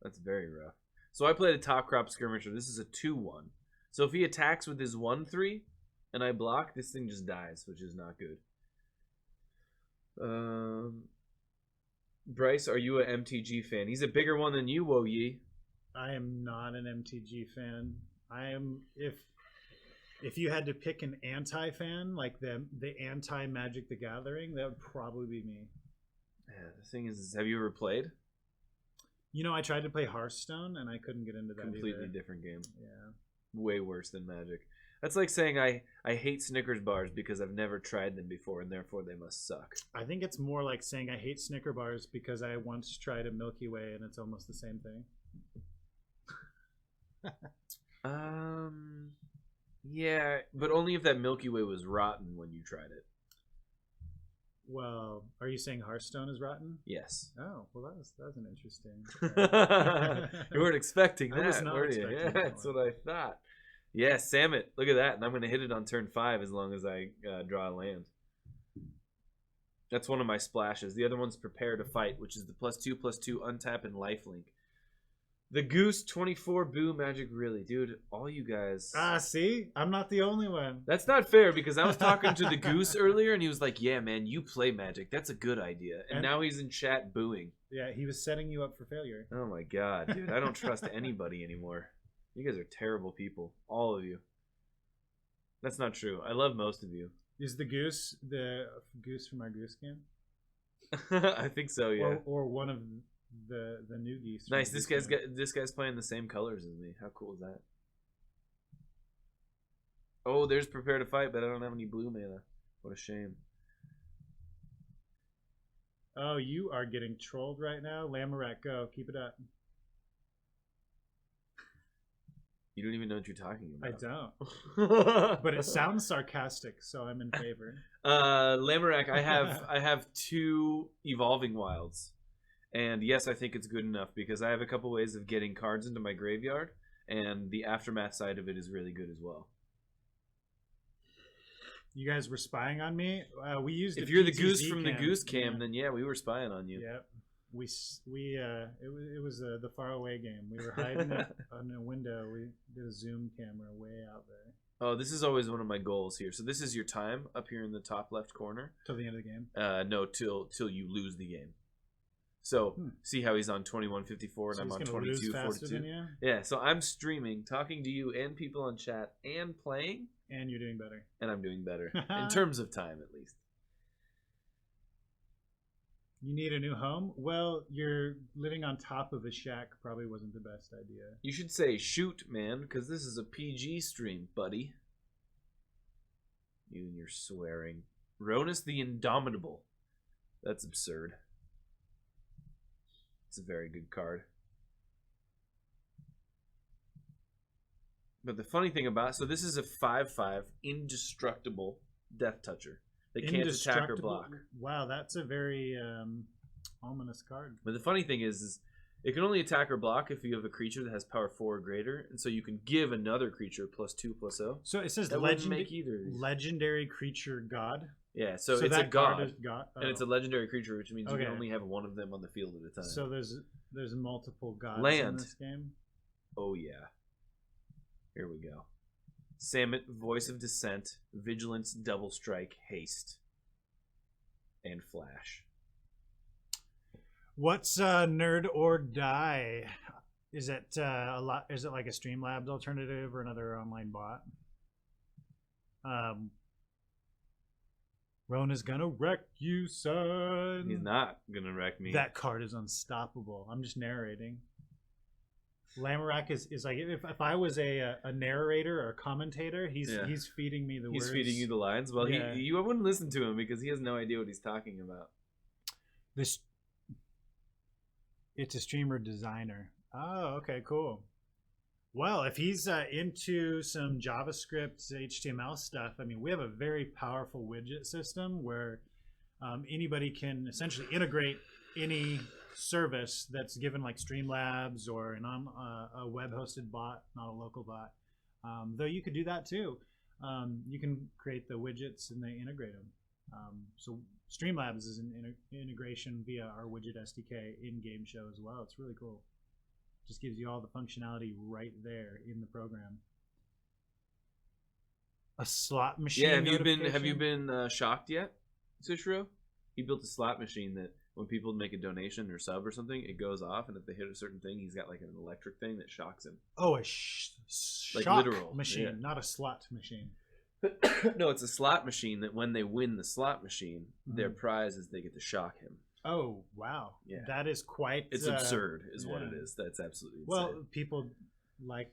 That's very rough. So I played a top crop skirmisher. This is a 2-1. So if he attacks with his 1-3 and I block, this thing just dies, which is not good. Bryce, are you an MTG fan? He's a bigger one than you, Wo Yi. I am not an MTG fan. I am if you had to pick an anti-fan, like the anti Magic the Gathering, that would probably be me. Yeah, the thing is, have you ever played? I tried to play Hearthstone and I couldn't get into that. Completely either. different game. Yeah. Way worse than Magic. That's like saying I hate Snickers bars because I've never tried them before and therefore they must suck. I think it's more like saying I hate Snicker bars because I once tried a Milky Way and it's almost the same thing. Yeah, but only if that Milky Way was rotten when you tried it. Well, are you saying Hearthstone is rotten? Yes. Oh, well, that was an interesting. You weren't expecting I was that, not were you? expecting Yeah, that that's one. what I thought. Yeah, Samit, look at that. And I'm going to hit it on turn 5 as long as I draw a land. That's one of my splashes. The other one's Prepare to Fight, which is the +2/+2 untap and lifelink. The Goose 24 Boo Magic Really. Dude, all you guys... See? I'm not the only one. That's not fair because I was talking to the Goose earlier and he was like, yeah, man, you play Magic. That's a good idea. And now he's in chat booing. Yeah, he was setting you up for failure. Oh my god, dude. I don't trust anybody anymore. You guys are terrible people. All of you. That's not true. I love most of you. Is the goose from our goose game? I think so, yeah. Or one of the new geese. from Nice. the This goose game. guy's playing the same colors as me. How cool is that? Oh, there's Prepare to Fight, but I don't have any blue mana. What a shame. Oh, you are getting trolled right now. Lamorak, go. Keep it up. You don't even know what you're talking I about. don't. But it sounds sarcastic, so I'm in favor. Lamorak, I have 2 Evolving Wilds. And yes, I think it's good enough because I have a couple ways of getting cards into my graveyard, and the Aftermath side of it is really good as well. You guys were spying on me. We used. If you're the PTZ goose from the cam. Goose Cam, Yeah. then yeah, we were spying on you. Yep. It was the far away game. We were hiding on a window. We did a zoom camera way out there Oh, this is always one of my goals here. So this is your time up here in the top left corner. till the end of the game. No, till you lose the game. So see how he's on 2154 and So I'm he's on gonna lose faster 2242. than you, Yeah, so I'm streaming, talking to you and people on chat and playing, and you're doing better. and I'm doing better in terms of time at least. You need a new home? Well, you're living on top of a shack probably wasn't the best idea. You should say shoot, man, because this is a PG stream, buddy. You and your swearing. Ronus the Indomitable. That's absurd. It's a very good card. But the funny thing about so this is a 5/5 indestructible Death Toucher. They can't attack or block. Wow, that's a very ominous card. But the funny thing is it can only attack or block if you have a creature that has power 4 or greater, and so you can give another creature +2/+0. So it says that wouldn't make either of these. Legendary creature god. Yeah, so it's that a god, card is god. Oh. and it's a legendary creature, which means you Okay. can only have one of them on the field at a time. So there's multiple gods in Land. this game. Oh yeah. Here we go. Samut, Voice of Dissent, Vigilance, Double Strike, Haste, and Flash. What's Nerd or Die? Is it a lot? Is it like a Streamlabs alternative or another online bot? Rona's gonna wreck you, son. He's not gonna wreck me. That card is unstoppable. I'm just narrating. Lamorak is like if I was a narrator or a commentator, he's feeding me the words. He's feeding you the lines. Well, Yeah. you wouldn't listen to him because he has no idea what he's talking about. It's a streamer designer. Oh, okay, cool. Well, if he's into some JavaScript, HTML stuff, I mean, we have a very powerful widget system where anybody can essentially integrate any service that's given like Streamlabs or a web-hosted bot, not a local bot. Though you could do that too. You can create the widgets and they integrate them. So Streamlabs is an integration via our widget SDK in-game show as well. It's really cool. Just gives you all the functionality right there in the program. A slot machine. Yeah, have you been shocked yet, Sushiro? He built a slot machine that when people make a donation or sub or something, it goes off, and if they hit a certain thing, he's got like an electric thing that shocks him. Oh, a shock literal machine, yeah. not a slot machine. No, it's a slot machine that when they win the slot machine, their prize is they get to shock him. Oh, wow. Yeah. That is quite... It's absurd is what yeah. it is. That's absolutely insane. Well, people like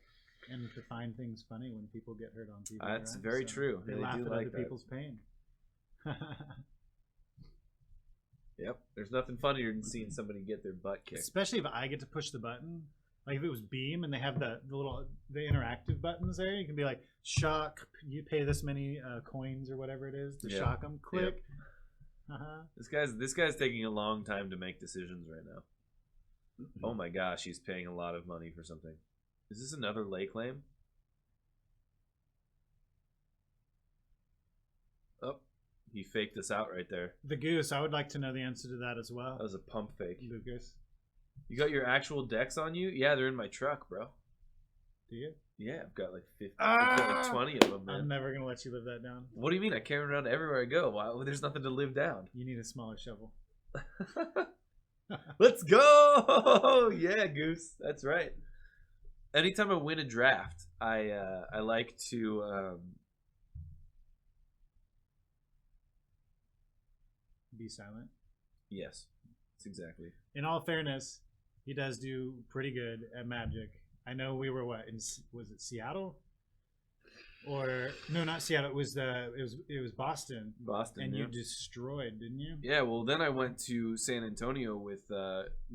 and to find things funny when people get hurt on TV. That's right? very true. They They laugh do at like other that. people's pain. Yep. There's nothing funnier than seeing somebody get their butt kicked. Especially if I get to push the button. Like if it was Beam and they have the interactive buttons there, you can be like, shock, you pay this many coins or whatever it is to Yeah. shock them. Click. This guy's taking a long time to make decisions right now. Oh my gosh, he's paying a lot of money for something. Is this another lay claim? Oh, he faked us out right there. The goose, I would like to know the answer to that as well. That was a pump fake. Lucas, You got your actual decks on you? Yeah, they're in my truck, bro. do you? Yeah, I've got like 50, I've got like 20 of them, man. I'm never going to let you live that down. What do you mean? I carry around everywhere I go. Wow, there's nothing to live down. You need a smaller shovel. Let's go! Yeah, Goose. That's right. Anytime I win a draft, I like to Be silent. yes, that's exactly. In all fairness, he does do pretty good at Magic. I know we were was it Seattle? Or no, not Seattle. It was Boston. Boston, And yeah. you destroyed, didn't you? Yeah, well, then I went to San Antonio with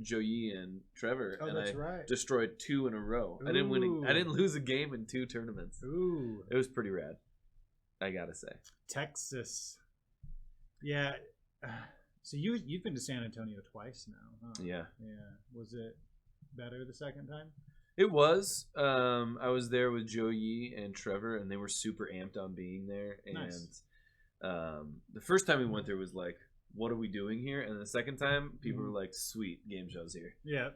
Joey and Trevor, Oh, and that's I right. destroyed 2 in a row. I didn't win. Ooh. I didn't lose a game in 2 tournaments. Ooh, It was pretty rad. I gotta say. Texas. Yeah. So you've been to San Antonio twice now, huh? Yeah. Yeah. Was it better the second time? It was. I was there with Joey and Trevor, and they were super amped on being there. And Nice. the first time we went there was like, "What are we doing here?" And the second time, people were like, "Sweet, game show's here." Yeah.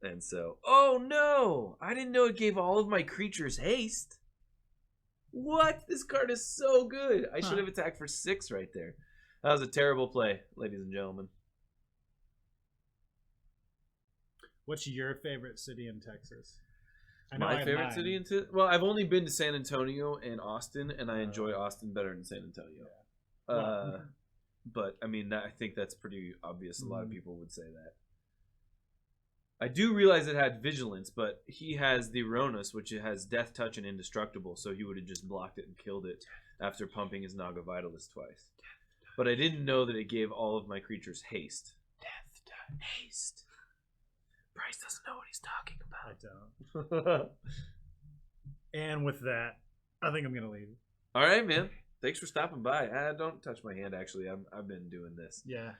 And so, oh no! I didn't know it gave all of my creatures haste. What? This card is so good. I should have attacked for 6 right there. That was a terrible play, ladies and gentlemen. What's your favorite city in Texas? I know I My have favorite mine. city well, I've only been to San Antonio and Austin, and I enjoy Austin better than San Antonio. Well, But I mean, I think that's pretty obvious. A lot of Mhm. people would say that. I do realize it had vigilance, but he has the Ronus, which has death touch and indestructible, so he would have just blocked it and killed it. after pumping his Naga Vitalist twice. But I didn't know that it gave all of my creatures haste. Death to haste. Bryce doesn't know what he's talking about. I don't. And with that, I think I'm gonna leave. All right, man. Thanks for stopping by. Don't touch my hand. Actually, I've been doing this. Yeah.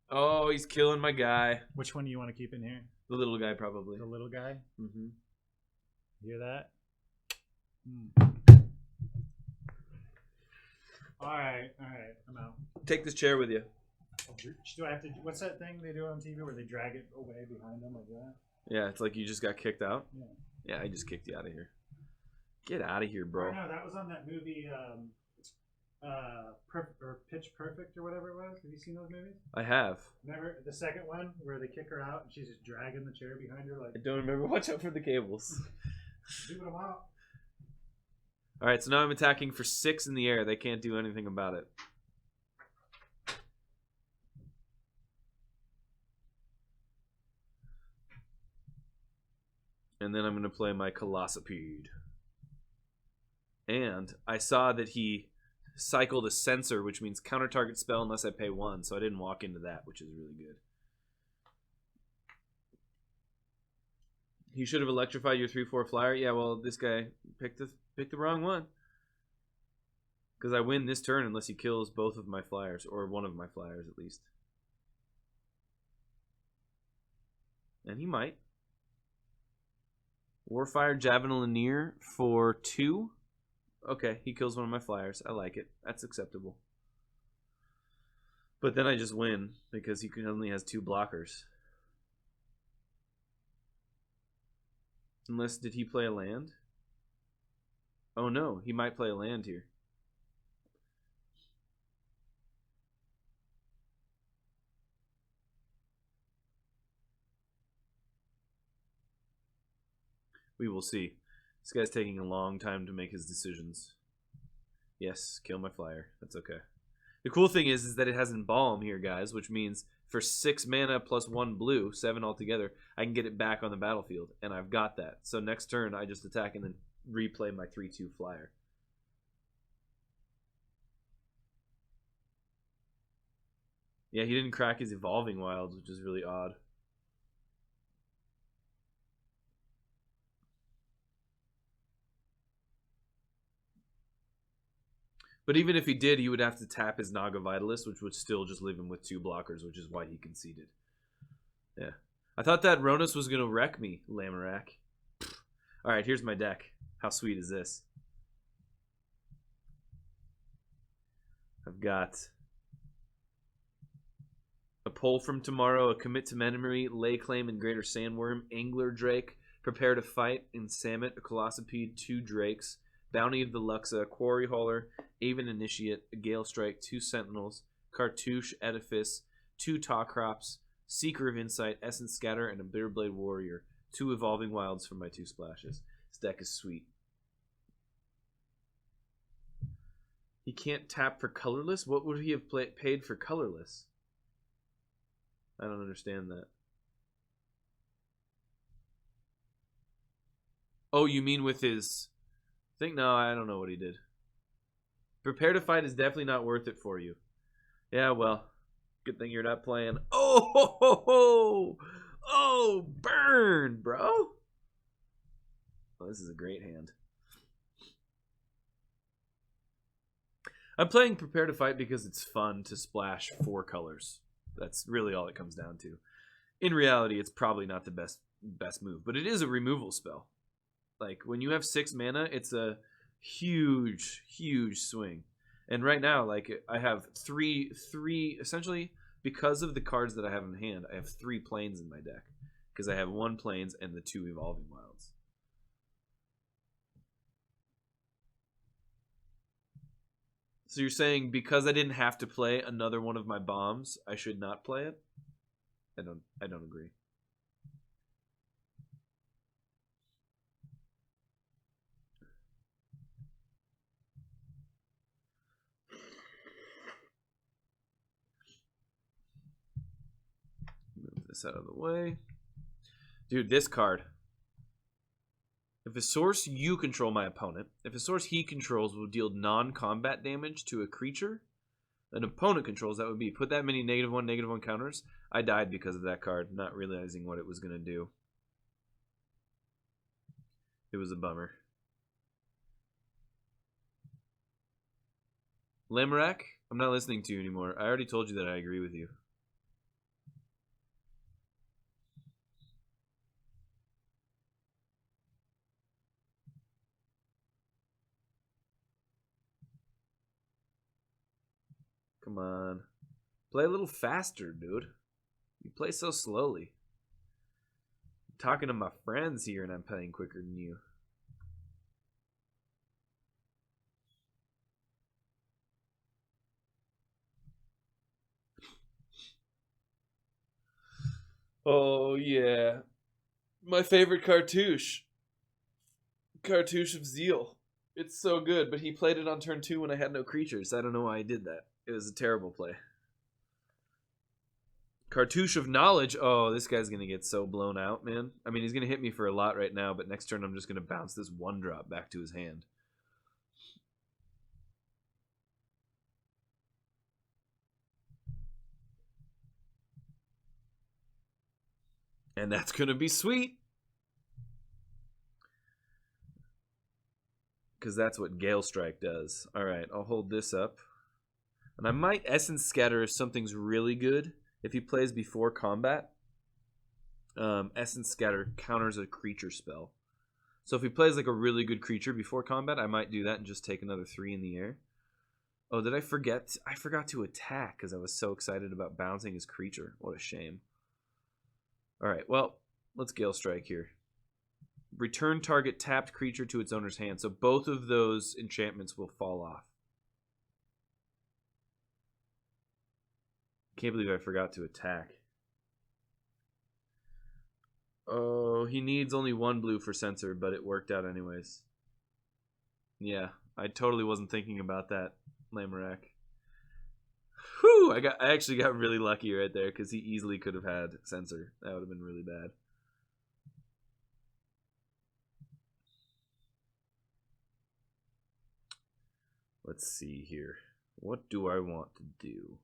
Oh, he's killing my guy. Which one do you want to keep in here? The little guy, probably. The little guy. Mm-hmm. Hear that? All right. I'm out. Take this chair with you. Do I have to? What's that thing they do on TV where they drag it away behind them like that? Yeah, it's like you just got kicked out. Yeah. Yeah, I just kicked you out of here. Get out of here, bro. No, that was on that movie, Pitch Perfect or whatever it was. Have you seen those movies? I have. Remember the second one where they kick her out and she's just dragging the chair behind her like. I don't remember. Watch out for the cables. Do what I'm out. All right, so now I'm attacking for 6 in the air. They can't do anything about it. And then I'm going to play my Colossopede. And I saw that he cycled a Censor, which means counter target spell unless I pay 1, so I didn't walk into that, which is really good. He should have electrified your 3/4 flyer. Yeah, well, this guy picked the wrong one. Because I win this turn unless he kills both of my flyers, or one of my flyers at least. And he might. Warfire Javelinier for 2. Okay, he kills one of my flyers. I like it. That's acceptable. But then I just win because he only has 2 blockers. Unless, did he play a land? Oh no, he might play a land here. We will see. This guy's taking a long time to make his decisions. Yes, kill my flyer. That's okay. The cool thing is that it has Embalm here, guys, which means for 6 mana plus 1 blue, 7 altogether, I can get it back on the battlefield, and I've got that. So next turn, I just attack and then replay my 3/2 flyer. Yeah, he didn't crack his Evolving Wilds, which is really odd. But even if he did, he would have to tap his Naga Vitalist, which would still just leave him with 2 blockers, which is why he conceded. Yeah. I thought that Ronus was going to wreck me, Lamorak. Alright, here's my deck. How sweet is this? I've got a Pull from Tomorrow, a Commit to Memory, Lay Claim, and Greater Sandworm, Angler Drake, Prepare to Fight, Ensamit, a Colossopede, 2 Drakes, Bounty of the Luxa, Quarry Hauler, Aven Initiate, a Gale Strike, 2 Sentinels, Cartouche Edifice, 2 Tawcrops, Seeker of Insight, Essence Scatter, and a Bitterblade Warrior. 2 Evolving Wilds for my 2 splashes. This deck is sweet. He can't tap for colorless? What would he have paid for colorless? I don't understand that. Oh, you mean with his... No, I don't know what he did. Prepare to Fight is definitely not worth it for you. Yeah, well, good thing you're not playing. Oh, ho, ho, ho. Oh, burn, bro. Oh, this is a great hand. I'm playing Prepare to Fight because it's fun to splash 4 colors. That's really all it comes down to. In reality, it's probably not the best move, but it is a removal spell. Like, when you have 6 mana, it's a huge, huge swing. And right now, like, I have three, essentially, because of the cards that I have in hand, I have 3 planes in my deck. Because I have 1 planes and the 2 Evolving Wilds. So you're saying because I didn't have to play another one of my bombs, I should not play it? I don't agree. Move this out of the way. Dude, this card. If a source you control my opponent, if a source he controls will deal non-combat damage to a creature an opponent controls, that would be put that many -1/-1 counters. I died because of that card, not realizing what it was going to do. It was a bummer. Limerack, I'm not listening to you anymore. I already told you that I agree with you. Come on. Play a little faster, dude. You play so slowly. I'm talking to my friends here and I'm playing quicker than you. Oh, yeah. My favorite cartouche. Cartouche of Zeal. It's so good, but he played it on turn 2 when I had no creatures. I don't know why I did that. It was a terrible play. Cartouche of Knowledge. Oh, this guy's going to get so blown out, man. I mean, he's going to hit me for a lot right now, but next turn I'm just going to bounce this 1-drop back to his hand. And that's going to be sweet. Because that's what Gale Strike does. Alright, I'll hold this up. And I might Essence Scatter if something's really good. If he plays before combat, Essence Scatter counters a creature spell. So if he plays like a really good creature before combat, I might do that and just take another 3 in the air. Oh, did I forget? I forgot to attack because I was so excited about bouncing his creature. What a shame. Alright, well, let's Gale Strike here. Return target tapped creature to its owner's hand. So both of those enchantments will fall off. Can't believe I forgot to attack. Oh, he needs only 1 blue for Censor, but it worked out anyways. Yeah, I totally wasn't thinking about that, Lamerack. Whew, I actually got really lucky right there because he easily could have had Censor. That would have been really bad. Let's see here. What do I want to do?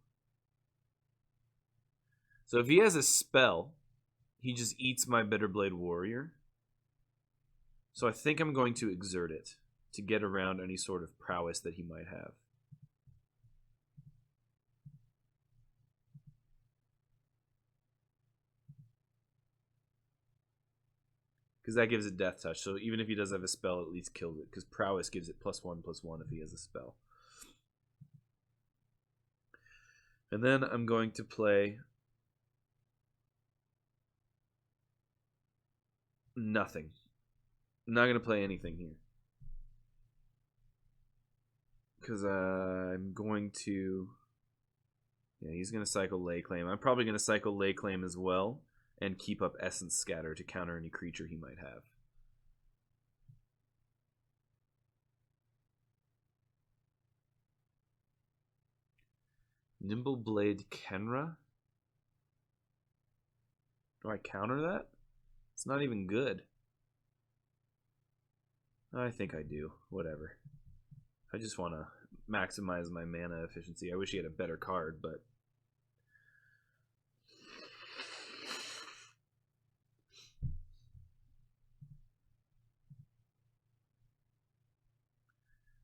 So if he has a spell, he just eats my Bitterblade Warrior. So I think I'm going to exert it to get around any sort of prowess that he might have. Because that gives it Death Touch. So even if he does have a spell, it at least kills it. Because prowess gives it +1/+1 if he has a spell. And then I'm going to play nothing. I'm not going to play anything here. Because I'm going to... Yeah, he's going to cycle Lay Claim. I'm probably going to cycle Lay Claim as well. And keep up Essence Scatter to counter any creature he might have. Nimbleblade Kenra? Do I counter that? It's not even good. I think I do. Whatever. I just want to maximize my mana efficiency. I wish he had a better card, but...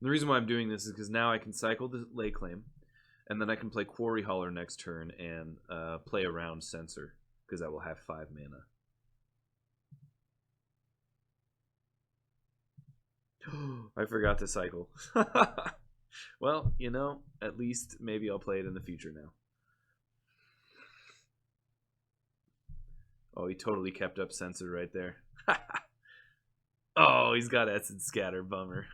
The reason why I'm doing this is because now I can cycle the Lay Claim, and then I can play Quarry Hauler next turn and play around Censor, because I will have 5 mana. I forgot to cycle. Well, you know, at least maybe I'll play it in the future now. Oh, he totally kept up Censor right there. Oh, he's got Essence Scatter. Bummer.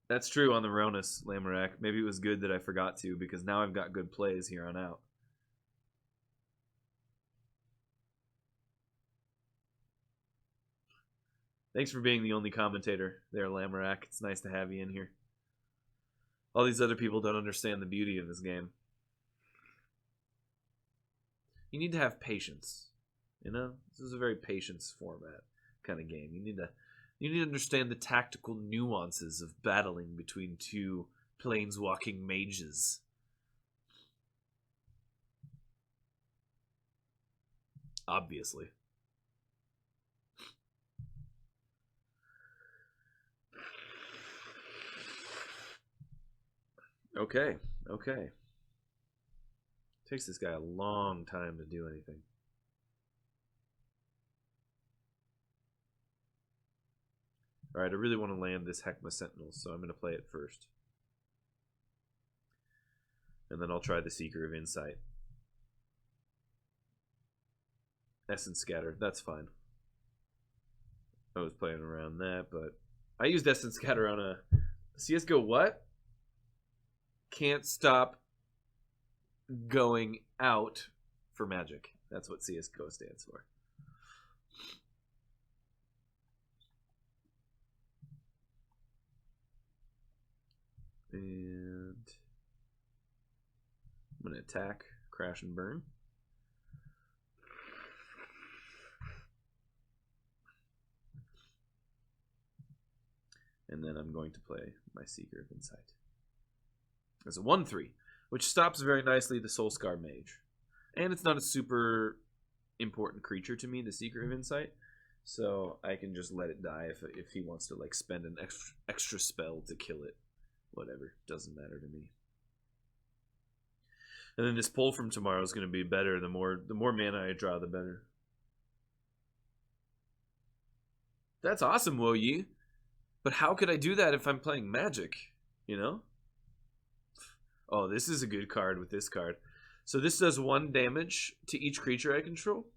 That's true on the Ronus, Lamerack. Maybe it was good that I forgot to, because now I've got good plays here on out. Thanks for being the only commentator there, Lamerack. It's nice to have you in here. All these other people don't understand the beauty of this game. you need to have patience. You know, this is a very patience format kind of game. You need to understand the tactical nuances of battling between two planeswalking mages. Obviously. Okay. Takes this guy a long time to do anything. Alright, I really want to land this Heckma Sentinel, so I'm going to play it first. And then I'll try the Seeker of Insight. Essence Scatter, that's fine. I was playing around that, but I used Essence Scatter on a CSGO what? Can't stop going out for Magic. That's what CSGO stands for. And I'm going to attack, crash, and burn. And then I'm going to play my Seeker of Insight. As a 1/3, which stops very nicely the Soulscar Mage. And it's not a super important creature to me, the Seeker of Insight. So I can just let it die if he wants to like spend an extra spell to kill it. Whatever, doesn't matter to me. And then this pull from tomorrow is going to be better. The more mana I draw, the better. That's awesome, Wo Yi. But how could I do that if I'm playing Magic? You know? Oh, this is a good card with this card. So this does 1 damage to each creature I control.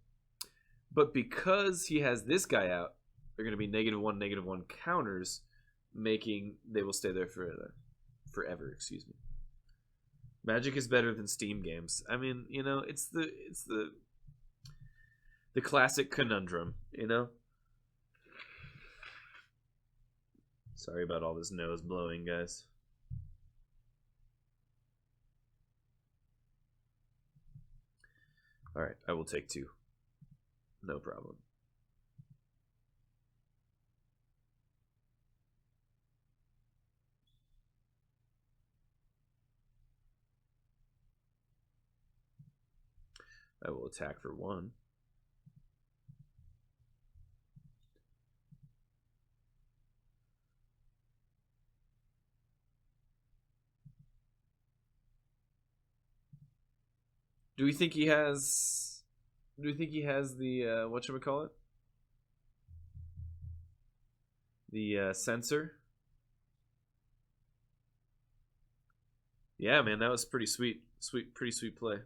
But because he has this guy out, they're going to be -1, -1 counters, making they will stay there forever. Excuse me. Magic is better than Steam games. I mean, you know, it's the classic conundrum, you know. Sorry about all this nose blowing, guys. All right, I will take 2. No problem. I will attack for 1. Do we think he has the whatchamacallit? The sensor? Yeah, man, that was pretty sweet. Pretty sweet play.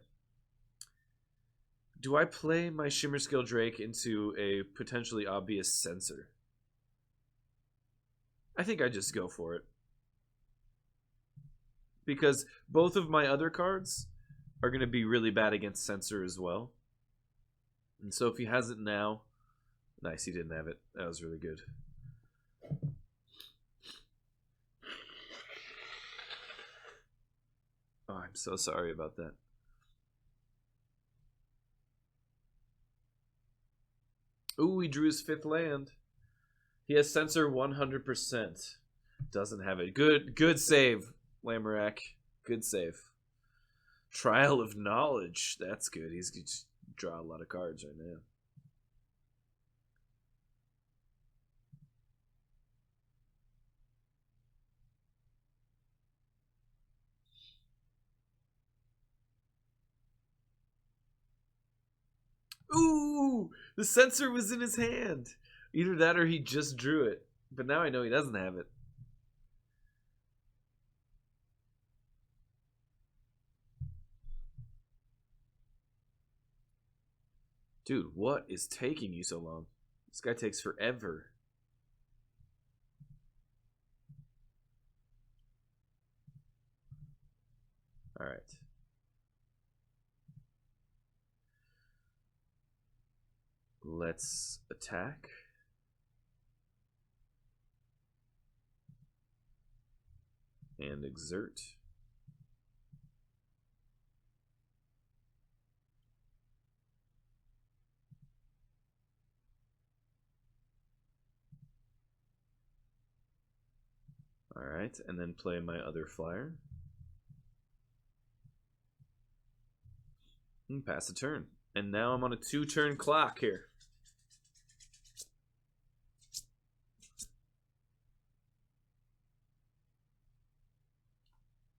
Do I play my Shimmerscale Drake into a potentially obvious sensor? I think I just go for it. Because both of my other cards are going to be really bad against sensor as well. And so if he has it now... Nice, he didn't have it. That was really good. Oh, I'm so sorry about that. Ooh, he drew his 5th land. He has sensor 100%. Doesn't have it. Good save, Lamorak. Good save. Trial of Knowledge. That's good. He's going to draw a lot of cards right now. Ooh! The sensor was in his hand. Either that or he just drew it. But now I know he doesn't have it. Dude, what is taking you so long? This guy takes forever. Alright. Let's attack. And exert. Alright, and then play my other flyer. And pass a turn. And now I'm on a 2-turn clock here.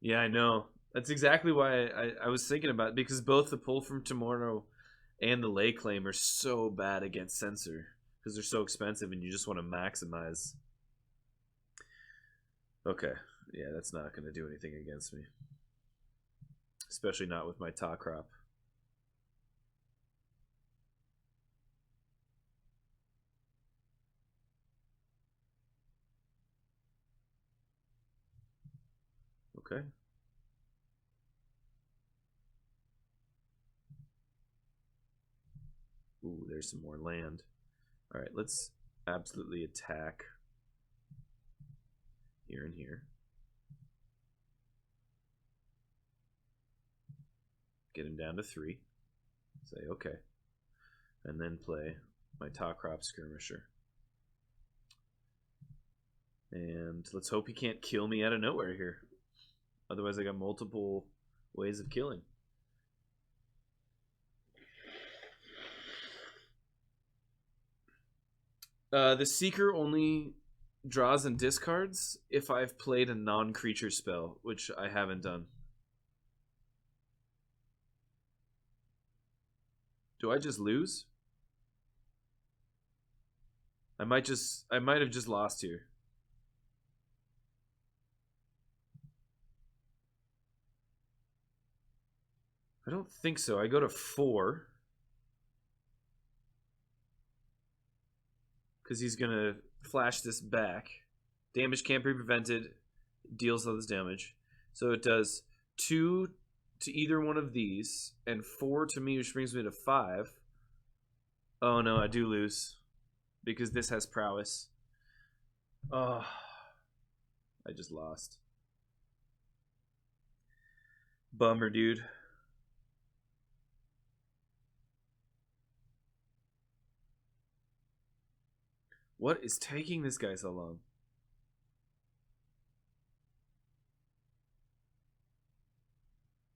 Yeah, I know. That's exactly why I was thinking about it, because both the Pull from Tomorrow and the Lay Claim are so bad against Censor. Because they're so expensive and you just want to maximize. Okay. Yeah, that's not going to do anything against me. Especially not with my top crop. Okay. Ooh, there's some more land. Alright, let's absolutely attack here and here. Get him down to 3. Say, okay. And then play my top crop skirmisher. And let's hope he can't kill me out of nowhere here. Otherwise, I got multiple ways of killing. The Seeker only draws and discards if I've played a non-creature spell, which I haven't done. Do I just lose? I might have just lost here. I don't think so. I go to 4. Because he's going to flash this back. Damage can't be prevented. Deals all this damage. So it does 2 to either one of these, and 4 to me, which brings me to 5. Oh no, I do lose. Because this has prowess. Oh, I just lost. Bummer, dude. What is taking this guy so long?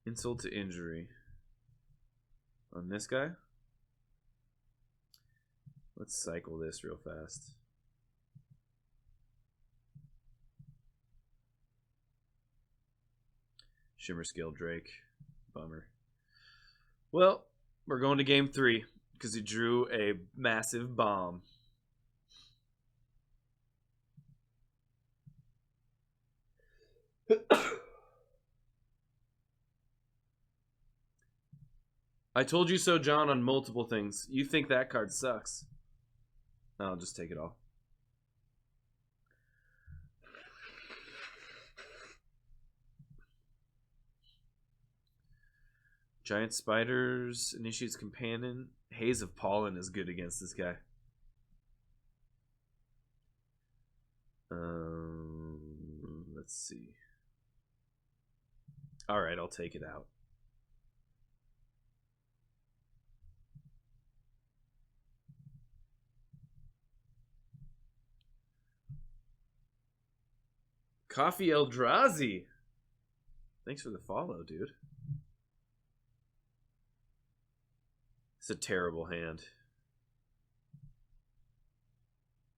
Insult to injury. On this guy? Let's cycle this real fast. Shimmerscale Drake. Bummer. Well, we're going to game 3 because he drew a massive bomb. I told you so, John, on multiple things. You think that card sucks. I'll just take it all. Giant Spiders initiates Companion. Haze of Pollen is good against this guy. Let's see. Alright, I'll take it out. Coffee Eldrazi. Thanks for the follow, dude. It's a terrible hand.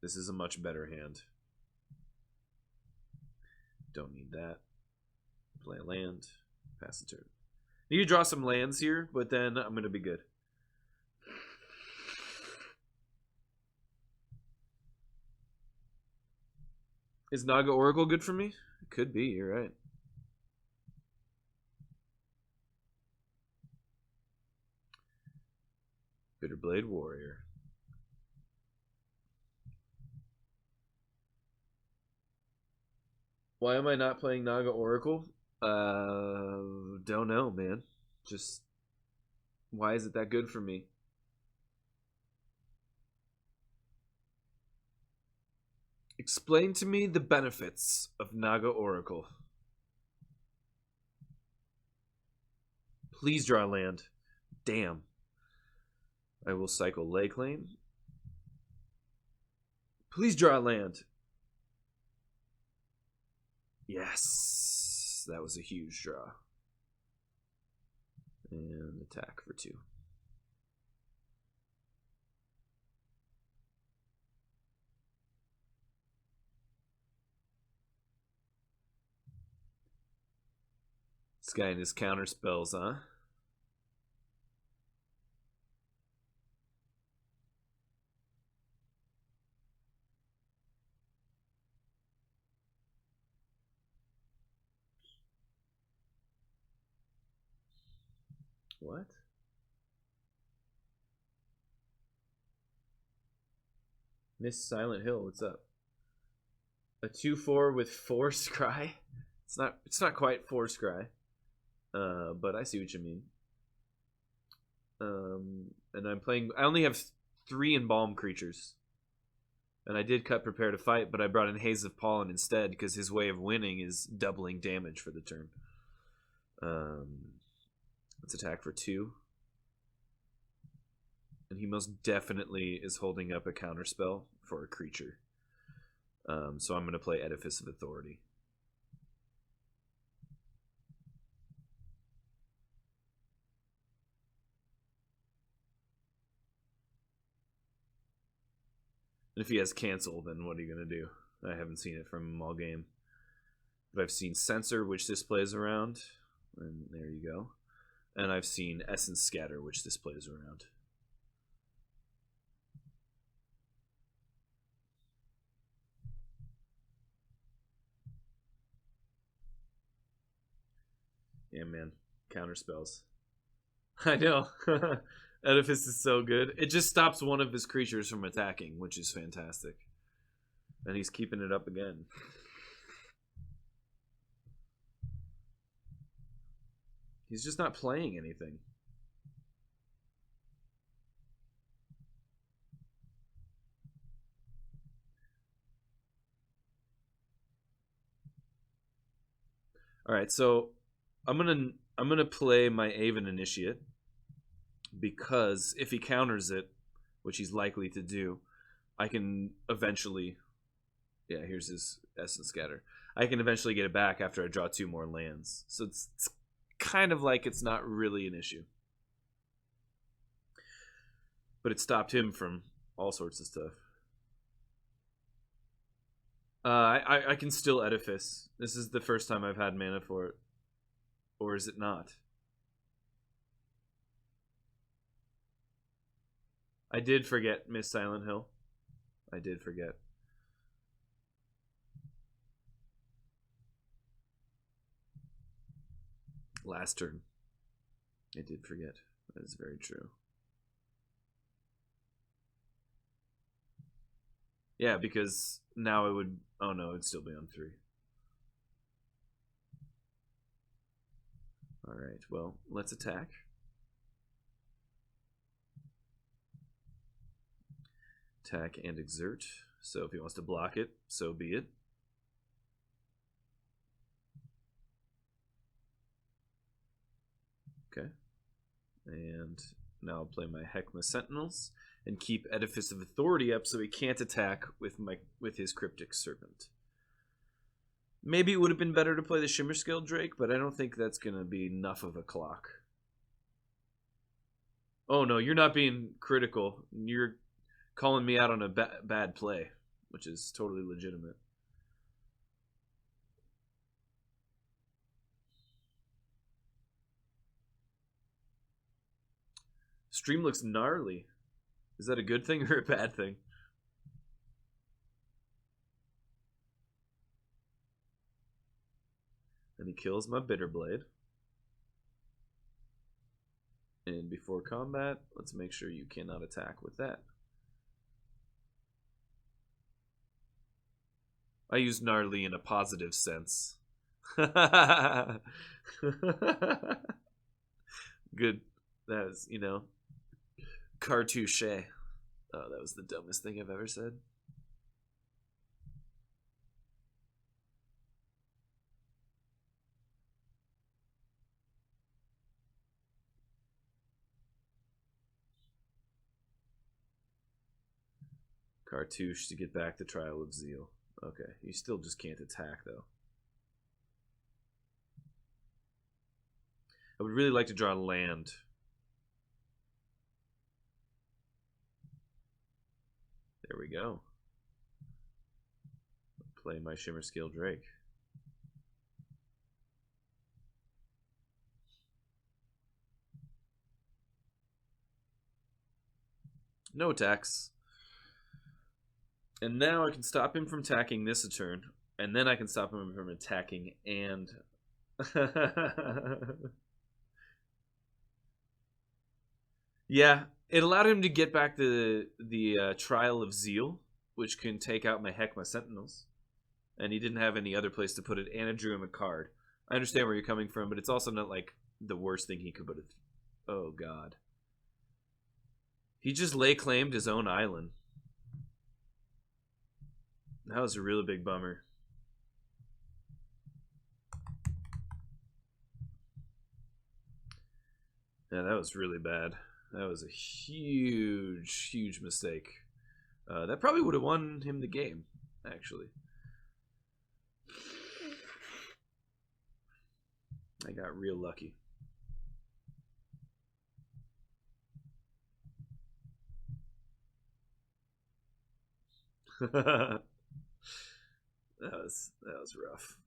This is a much better hand. Don't need that. Play a land. Pass the turn. Need to draw some lands here, but then I'm going to be good. Is Naga Oracle good for me? It could be, you're right. Bitterblade Warrior. Why am I not playing Naga Oracle? Don't know, man. Just, why is it that good for me? Explain to me the benefits of Naga Oracle. Please draw land. Damn. I will cycle Lay Claim. Please draw land. Yes, that was a huge draw. And attack for 2. This guy and his counter spells, huh? What? Miss Silent Hill, what's up? A 2/4 with 4 scry? It's not quite 4 scry. But I see what you mean. And I only have 3 embalm creatures. And I did cut Prepare to Fight, but I brought in Haze of Pollen instead because his way of winning is doubling damage for the turn. Let's attack for 2. And he most definitely is holding up a counterspell for a creature. So I'm going to play Edifice of Authority. And if he has Cancel, then what are you going to do? I haven't seen it from him all game. But I've seen Censor, which this plays around. And there you go. And I've seen Essence Scatter, which this plays around. Yeah, man. Counter spells. I know. Edifice is so good. It just stops one of his creatures from attacking, which is fantastic. And he's keeping it up again. He's just not playing anything. Alright, so I'm gonna play my Aven Initiate. Because if he counters it, which he's likely to do, I can eventually... Yeah, here's his Essence Scatter. I can eventually get it back after I draw 2 more lands. So it's kind of like it's not really an issue. But it stopped him from all sorts of stuff. I can still Edifice. This is the first time I've had mana for it. Or is it not? I did forget Miss Silent Hill. I did forget. Last turn. I did forget. That is very true. Yeah, because now it would... Oh no, it'd still be on 3. Alright, well, let's attack. Attack and exert. So if he wants to block it, so be it. Okay. And now I'll play my Heckma Sentinels and keep Edifice of Authority up so he can't attack with his Cryptic Serpent. Maybe it would have been better to play the Shimmerscale Drake, but I don't think that's going to be enough of a clock. Oh no, you're not being critical. You're calling me out on a bad play, which is totally legitimate. Stream looks gnarly. Is that a good thing or a bad thing? And he kills my Bitterblade. And before combat, let's make sure you cannot attack with that. I use gnarly in a positive sense. Good. That is, cartouche. Oh, that was the dumbest thing I've ever said. Cartouche to get back to Trial of Zeal. Okay, you still just can't attack, though. I would really like to draw land. There we go. Play my Shimmerscale Drake. No attacks. And now I can stop him from attacking this a turn. And then I can stop him from attacking and... Yeah, it allowed him to get back the Trial of Zeal, which can take out my Heckma Sentinels. And he didn't have any other place to put it, and it drew him a card. I understand where you're coming from, but it's also not like the worst thing he could put it. Oh, God. He just lay claimed his own island. That was a really big bummer. Yeah, that was really bad. That was a huge, huge mistake. That probably would have won him the game, actually. I got real lucky. that was rough.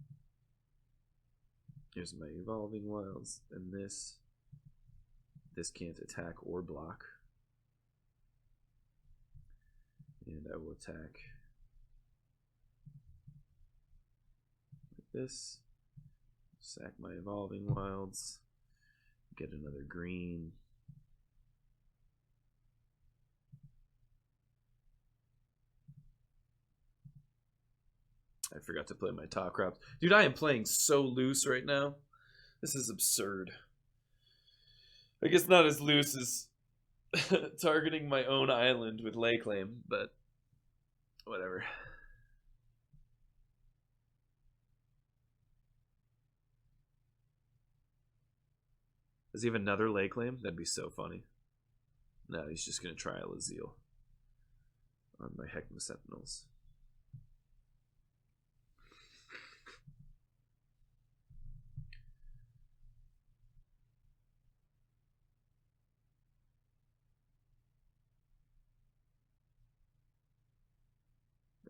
Here's my Evolving Wilds, and this can't attack or block. And I will attack like this. Sack my Evolving Wilds. Get another green. I forgot to play my top crops. Dude, I am playing so loose right now. This is absurd. I guess not as loose as targeting my own island with lay claim, but whatever. Does he have another lay claim? That'd be so funny. No, he's just going to try Elazil on my Heckma Sentinels.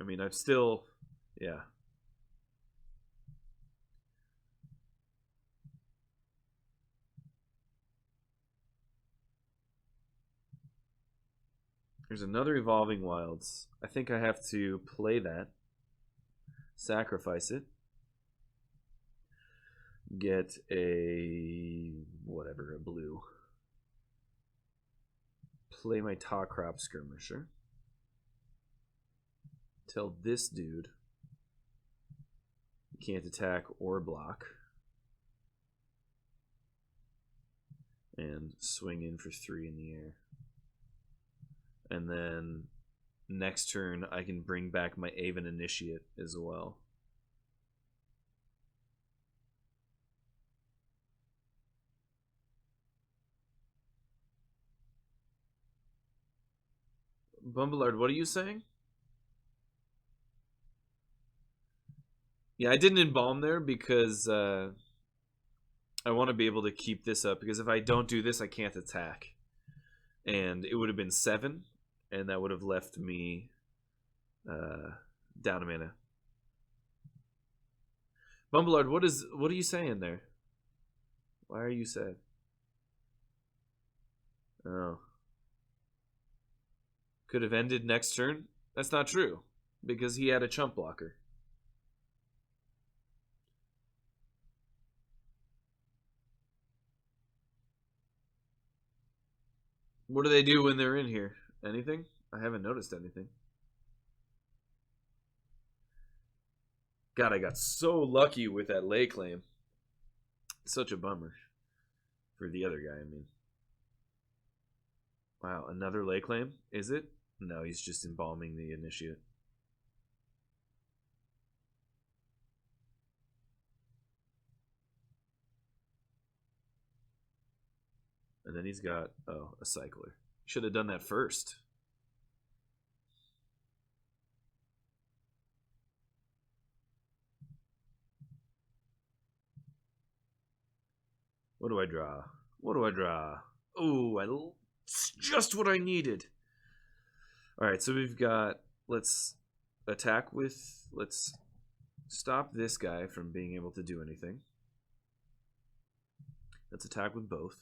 I mean, I've still... Yeah. There's another Evolving Wilds. I think I have to play that. Sacrifice it. Get a... whatever, a blue. Play my Tawcrop Skirmisher. Tell this dude he can't attack or block. And swing in for 3 in the air. And then next turn I can bring back my Aven Initiate as well. Bumbleard, what are you saying? Yeah, I didn't embalm there because I want to be able to keep this up, because if I don't do this, I can't attack. And it would have been 7, and that would have left me down a mana. Bumbleard, what are you saying there? Why are you sad? Oh. Could have ended next turn? That's not true, because he had a chump blocker. What do they do when they're in here? Anything? I haven't noticed anything. God, I got so lucky with that lay claim. Such a bummer. For the other guy, I mean. Wow, another lay claim? Is it? No, he's just embalming the initiate. And then he's got, oh, a cycler. Should have done that first. What do I draw? What do I draw? Oh, it's just what I needed. All right, so we've got, let's attack with, let's stop this guy from being able to do anything. Let's attack with both.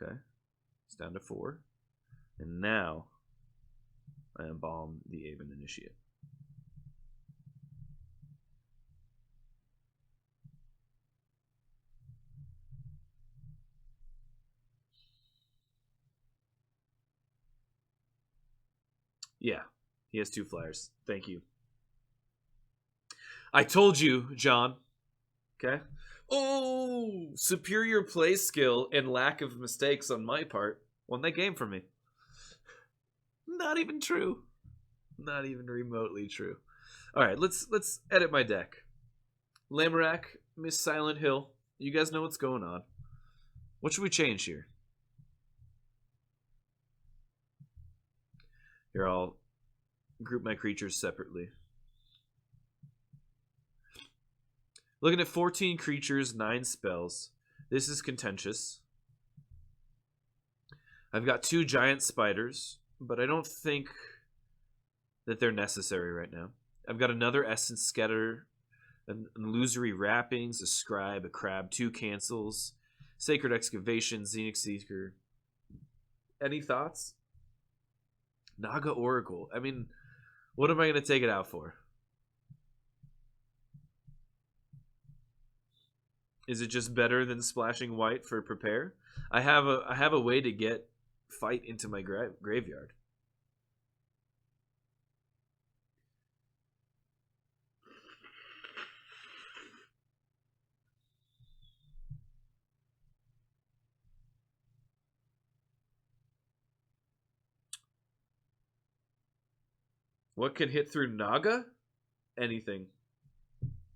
Okay, it's down to 4. And now I embalm the Aven Initiate. Yeah, he has 2 flyers. Thank you. I told you, John. Okay. Oh, superior play skill and lack of mistakes on my part won that game for me. Not even true. Not even remotely true. All right, let's edit my deck. Lamorak, Miss Silent Hill. You guys know what's going on. What should we change here? Here, I'll group my creatures separately. Looking at 14 creatures, 9 spells. This is contentious. I've got 2 giant spiders, but I don't think that they're necessary right now. I've got another Essence Scatter, an Illusory Wrappings, a Scribe, a Crab, 2 cancels, Sacred Excavation, Xenic Seeker. Any thoughts? Naga Oracle. I mean, what am I going to take it out for? Is it just better than splashing white for prepare? I have a way to get fight into my graveyard. What can hit through Naga? Anything.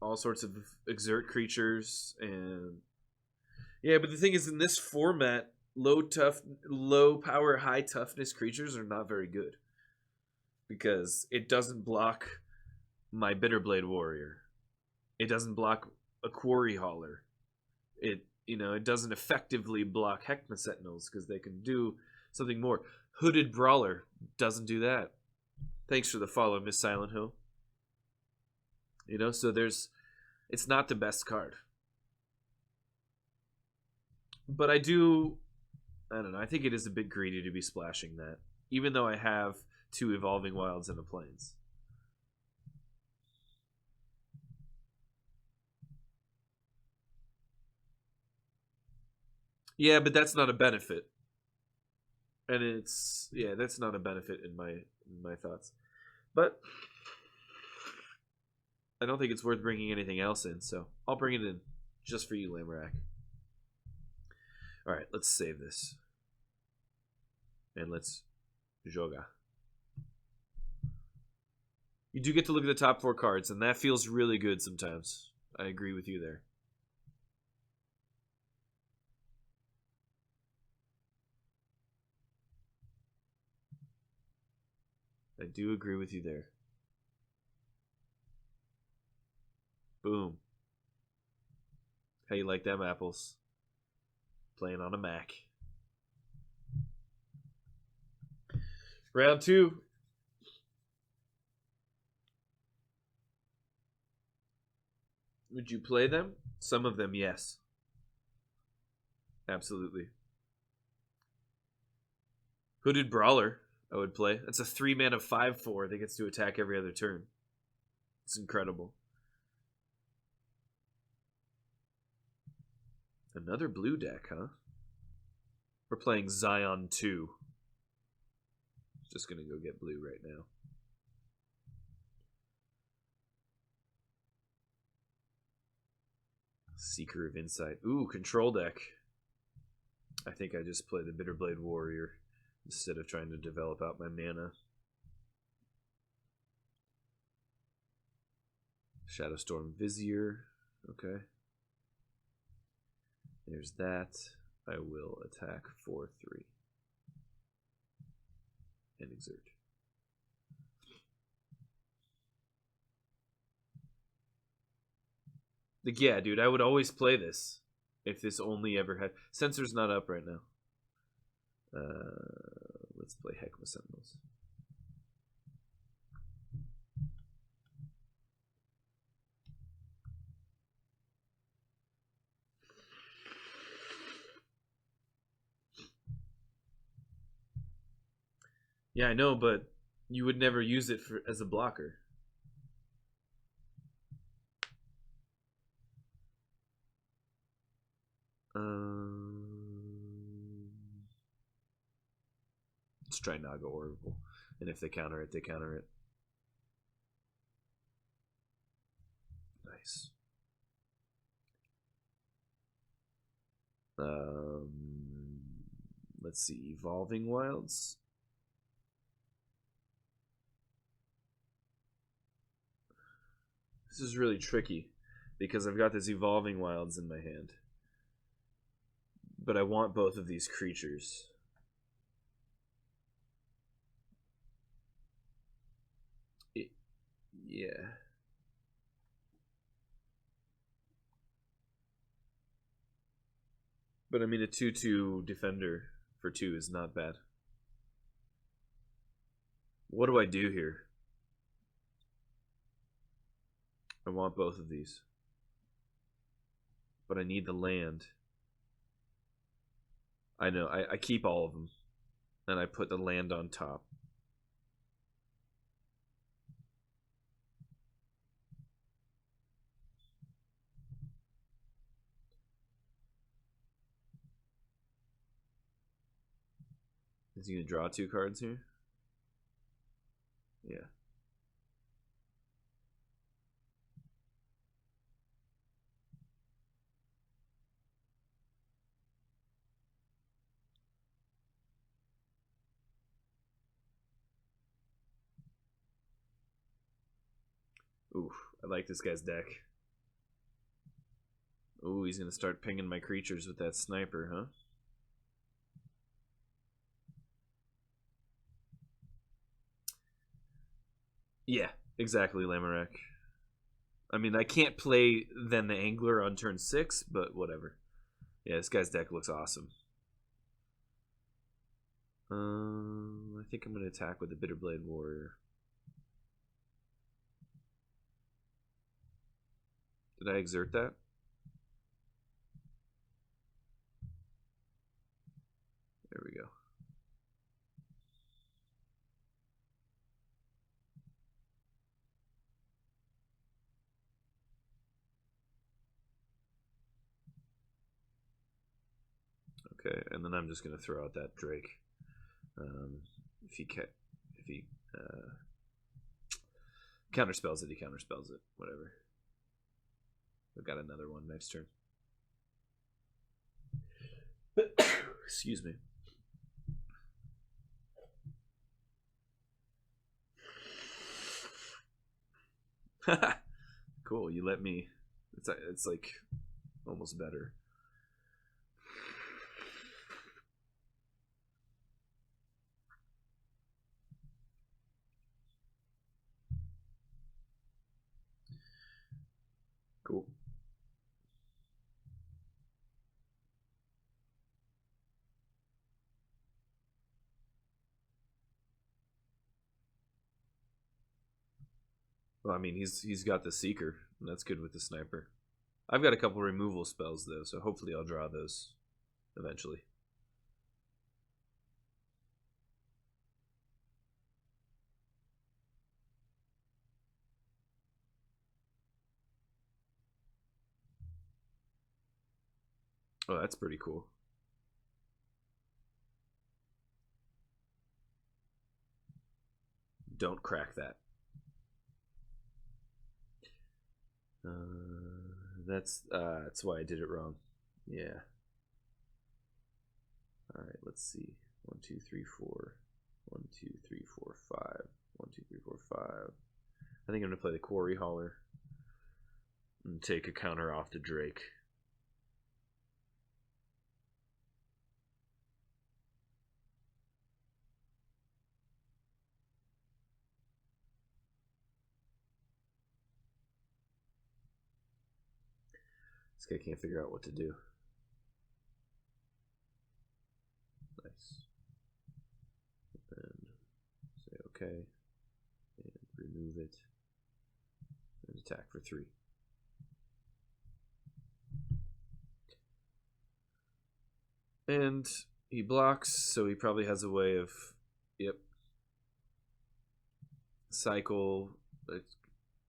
All sorts of exert creatures and yeah, but the thing is, in this format, low power, high toughness creatures are not very good because it doesn't block my Bitterblade Warrior. It doesn't block a Quarry Hauler. It doesn't effectively block Heckma Sentinels because they can do something more. Hooded Brawler doesn't do that. Thanks for the follow, Miss Silent Hill. So it's not the best card. But I don't know, I think it is a bit greedy to be splashing that, even though I have 2 Evolving Wilds and a Plains. Yeah, but that's not a benefit. And that's not a benefit in my thoughts. But I don't think it's worth bringing anything else in, so I'll bring it in just for you, Lamorak. Alright, let's save this. And let's joga. You do get to look at the top 4 cards, and that feels really good sometimes. I agree with you there. I do agree with you there. Boom. How you like them apples? Playing on a Mac. Round 2. Would you play them? Some of them, yes. Absolutely. Hooded Brawler, I would play. That's a 3 mana 5/4 that gets to attack every other turn. It's incredible. Another blue deck, huh? We're playing Zion 2. Just gonna go get blue right now. Seeker of Insight. Ooh, control deck. I think I just play the Bitterblade Warrior instead of trying to develop out my mana. Shadowstorm Vizier. Okay. There's that. I will attack for 3 and exert. Like, yeah, dude, I would always play this if this only ever had. Sensor's not up right now. Let's play Heckma Sentinels. Yeah, I know, but you would never use it as a blocker. Let's try Naga Oracle. And if they counter it, they counter it. Nice. Let's see. Evolving Wilds. This is really tricky because I've got this Evolving Wilds in my hand. But I want both of these creatures. Yeah. But I mean, a 2/2 defender for 2 is not bad. What do I do here? I want both of these. But I need the land. I know, I keep all of them. And I put the land on top. Is he going to draw 2 cards here? Yeah. Ooh, I like this guy's deck. Ooh, he's going to start pinging my creatures with that sniper, huh? Yeah, exactly, Lamorak. I mean, I can't play then the Angler on turn 6, but whatever. Yeah, this guy's deck looks awesome. I think I'm going to attack with the Bitterblade Warrior. Did I exert that? There we go. Okay, and then I'm just going to throw out that Drake. If he counterspells it, he counterspells it. Whatever. I've got another one next turn. Excuse me. Cool, you let me. It's like almost better. Cool. Well, I mean, he's got the Seeker, and that's good with the Sniper. I've got a couple removal spells though, so hopefully I'll draw those eventually. Oh, that's pretty cool. Don't crack that. That's why I did it wrong. Yeah. All right, let's see. 1, 2, 3, 4. 1, 2, 3, 4, 5. 1, 2, 3, 4, 5. I think I'm gonna play the Quarry Hauler and take a counter off to Drake. This guy can't figure out what to do. Nice. And say okay. And remove it. And attack for 3. And he blocks, so he probably has a way of, yep. Cycle. It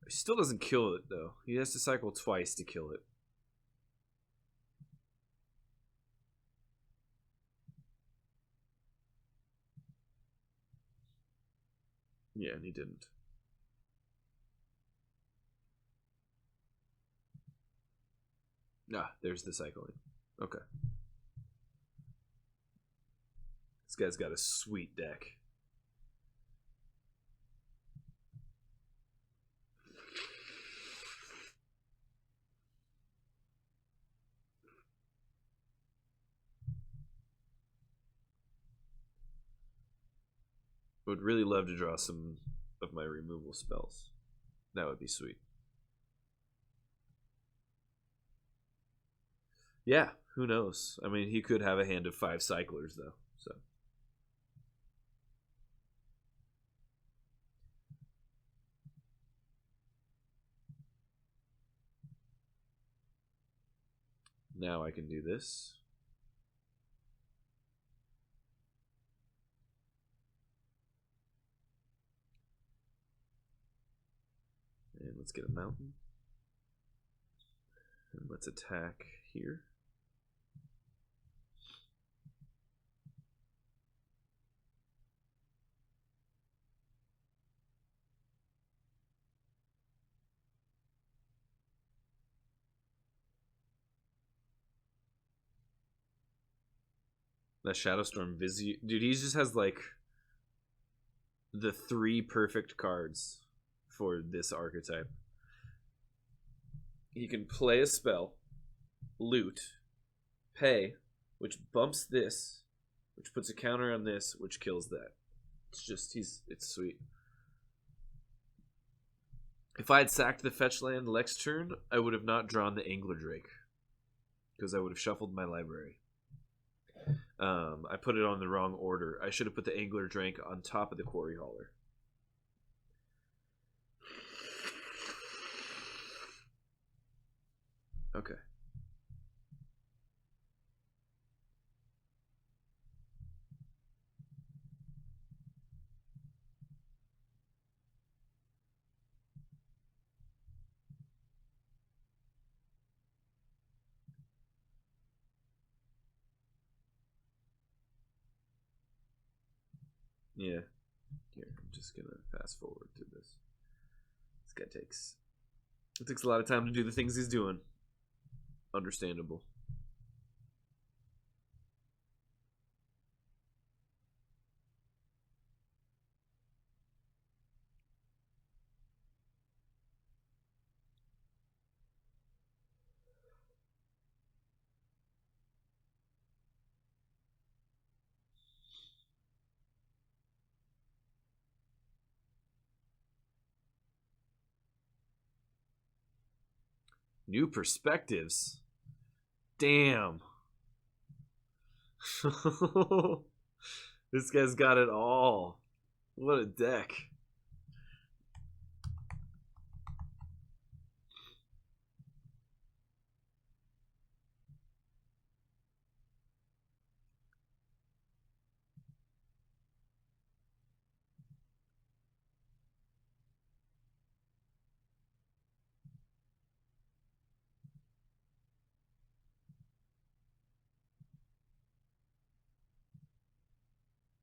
still doesn't kill it, though. He has to cycle twice to kill it. Yeah, and he didn't. Ah, there's the cycling. Okay. This guy's got a sweet deck. Would really love to draw some of my removal spells. That would be sweet. Yeah, who knows? I mean, he could have a hand of 5 cyclers, though. So now I can do this. And let's get a mountain. And let's attack here. That Shadowstorm Vizier. Dude, he just has like the 3 perfect cards for this archetype. He can play a spell, loot, pay, which bumps this, which puts a counter on this, which kills that. It's just, it's sweet. If I had sacked the fetch land next turn, I would have not drawn the Angler Drake, because I would have shuffled my library. I put it on the wrong order. I should have put the Angler Drake on top of the Quarry Hauler. Okay. Yeah. Here, I'm just gonna fast forward through this. This guy takes a lot of time to do the things he's doing. Understandable. New perspectives. Damn. This guy's got it all. What a deck.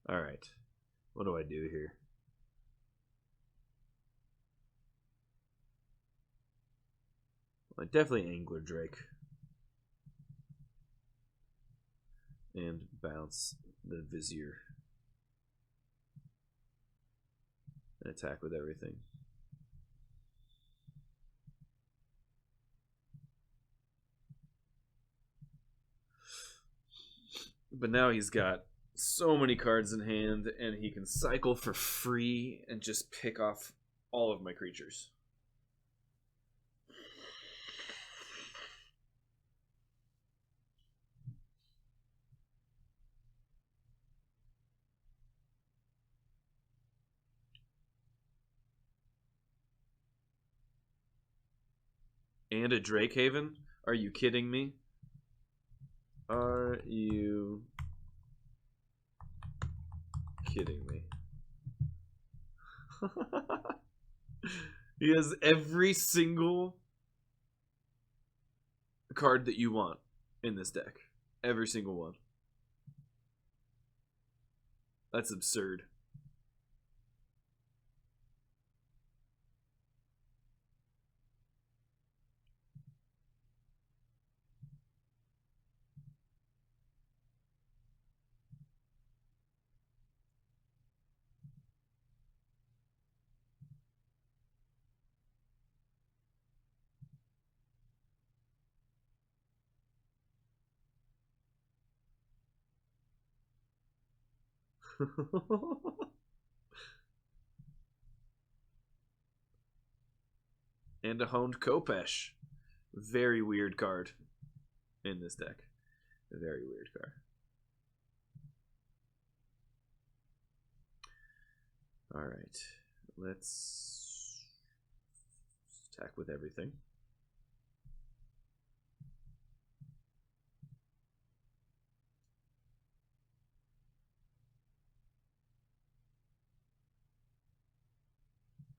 All right. What do I do here? Well, definitely Angler Drake. And bounce the Vizier. And attack with everything. But now he's got so many cards in hand, and he can cycle for free and just pick off all of my creatures. And a Drakehaven? Are you kidding me? Are you kidding me? He has every single card that you want in this deck. Every single one. That's absurd. And a Honed Kopesh. Very weird card in this deck. A very weird card. Alright. Let's attack with everything.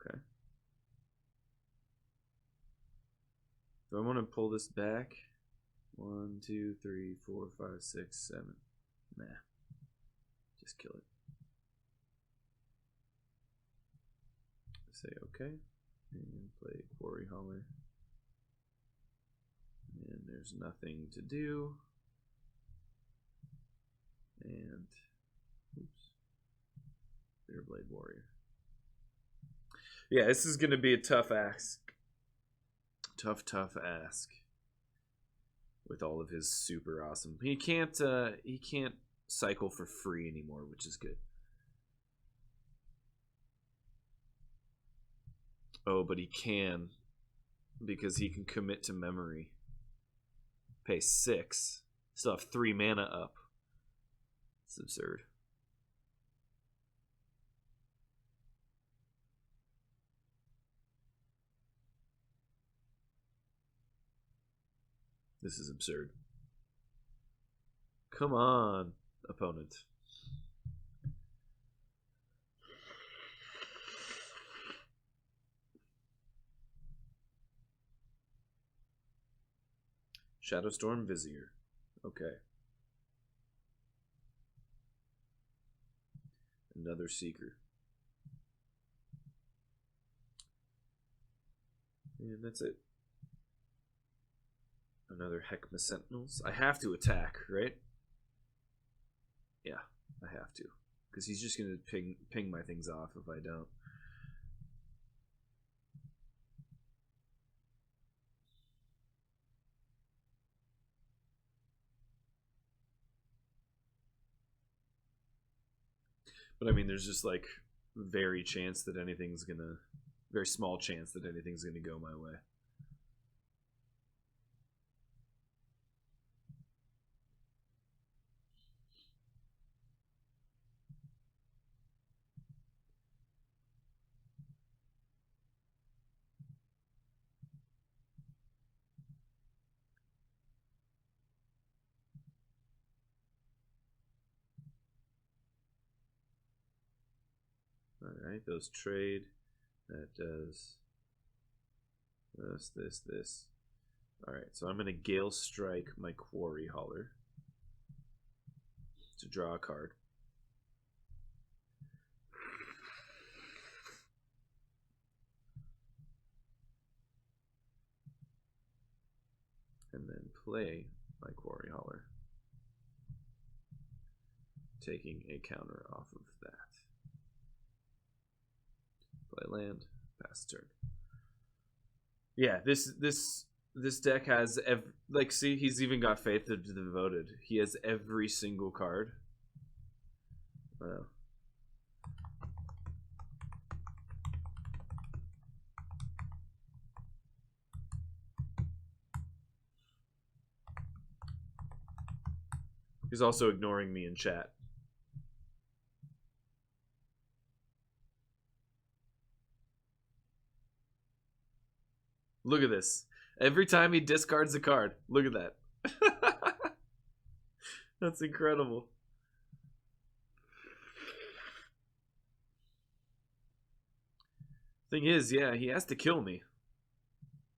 Okay. Do I want to pull this back? 1, 2, 3, 4, 5, 6, 7. Nah. Just kill it. Say okay. And play Quarry Hauler. And there's nothing to do. And oops. Bitterblade Warrior. Yeah, this is gonna be a tough ask. Tough ask. With all of his super awesome. He can't cycle for free anymore, which is good. Oh, but he can, because he can commit to memory. Pay 6. Still have 3 mana up. It's absurd. This is absurd. Come on, opponent. Shadowstorm Vizier. Okay. Another Seeker. And that's it. Another Heckma Sentinels. I have to attack, right? Yeah, I have to. Because he's just going to ping my things off if I don't. But I mean, there's just like very small chance that anything's gonna go my way. Alright, those trade. That does this. Alright, so I'm going to Gale Strike my Quarry Hauler to draw a card. And then play my Quarry Hauler, taking a counter off of that. Play land, pass turn. Yeah, this deck has like, see, he's even got Faith of the Devoted. He has every single card. Wow. He's also ignoring me in chat. Look at this. Every time he discards a card. Look at that. That's incredible. Thing is, yeah, he has to kill me.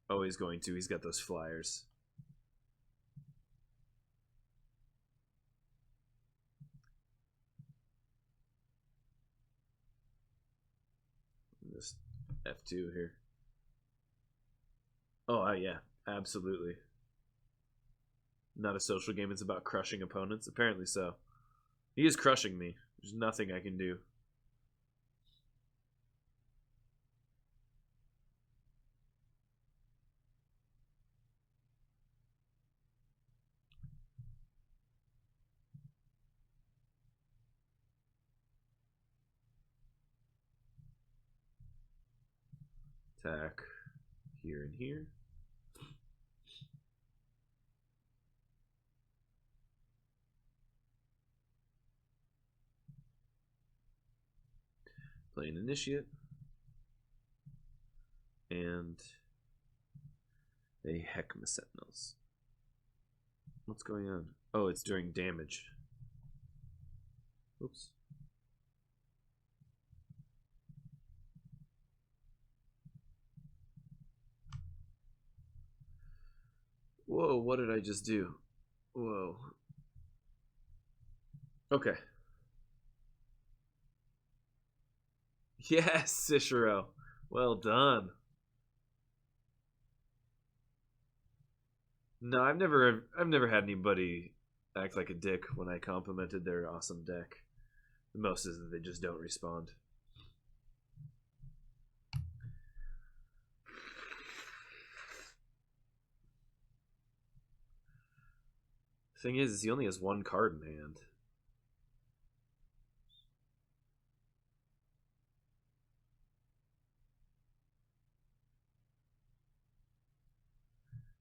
Oh, he's going to. He's got those flyers. Just F2 here. Oh, yeah, absolutely. Not a social game. It's about crushing opponents. Apparently so. He is crushing me. There's nothing I can do. Attack here and here. Play an initiate. And a Heckma Sentinels. What's going on? Oh, it's during damage. Oops. Whoa, what did I just do? Whoa. Okay. Yes, Cicero. Well done. No, I've never had anybody act like a dick when I complimented their awesome deck. The most is that they just don't respond. Thing is he only has one card in hand.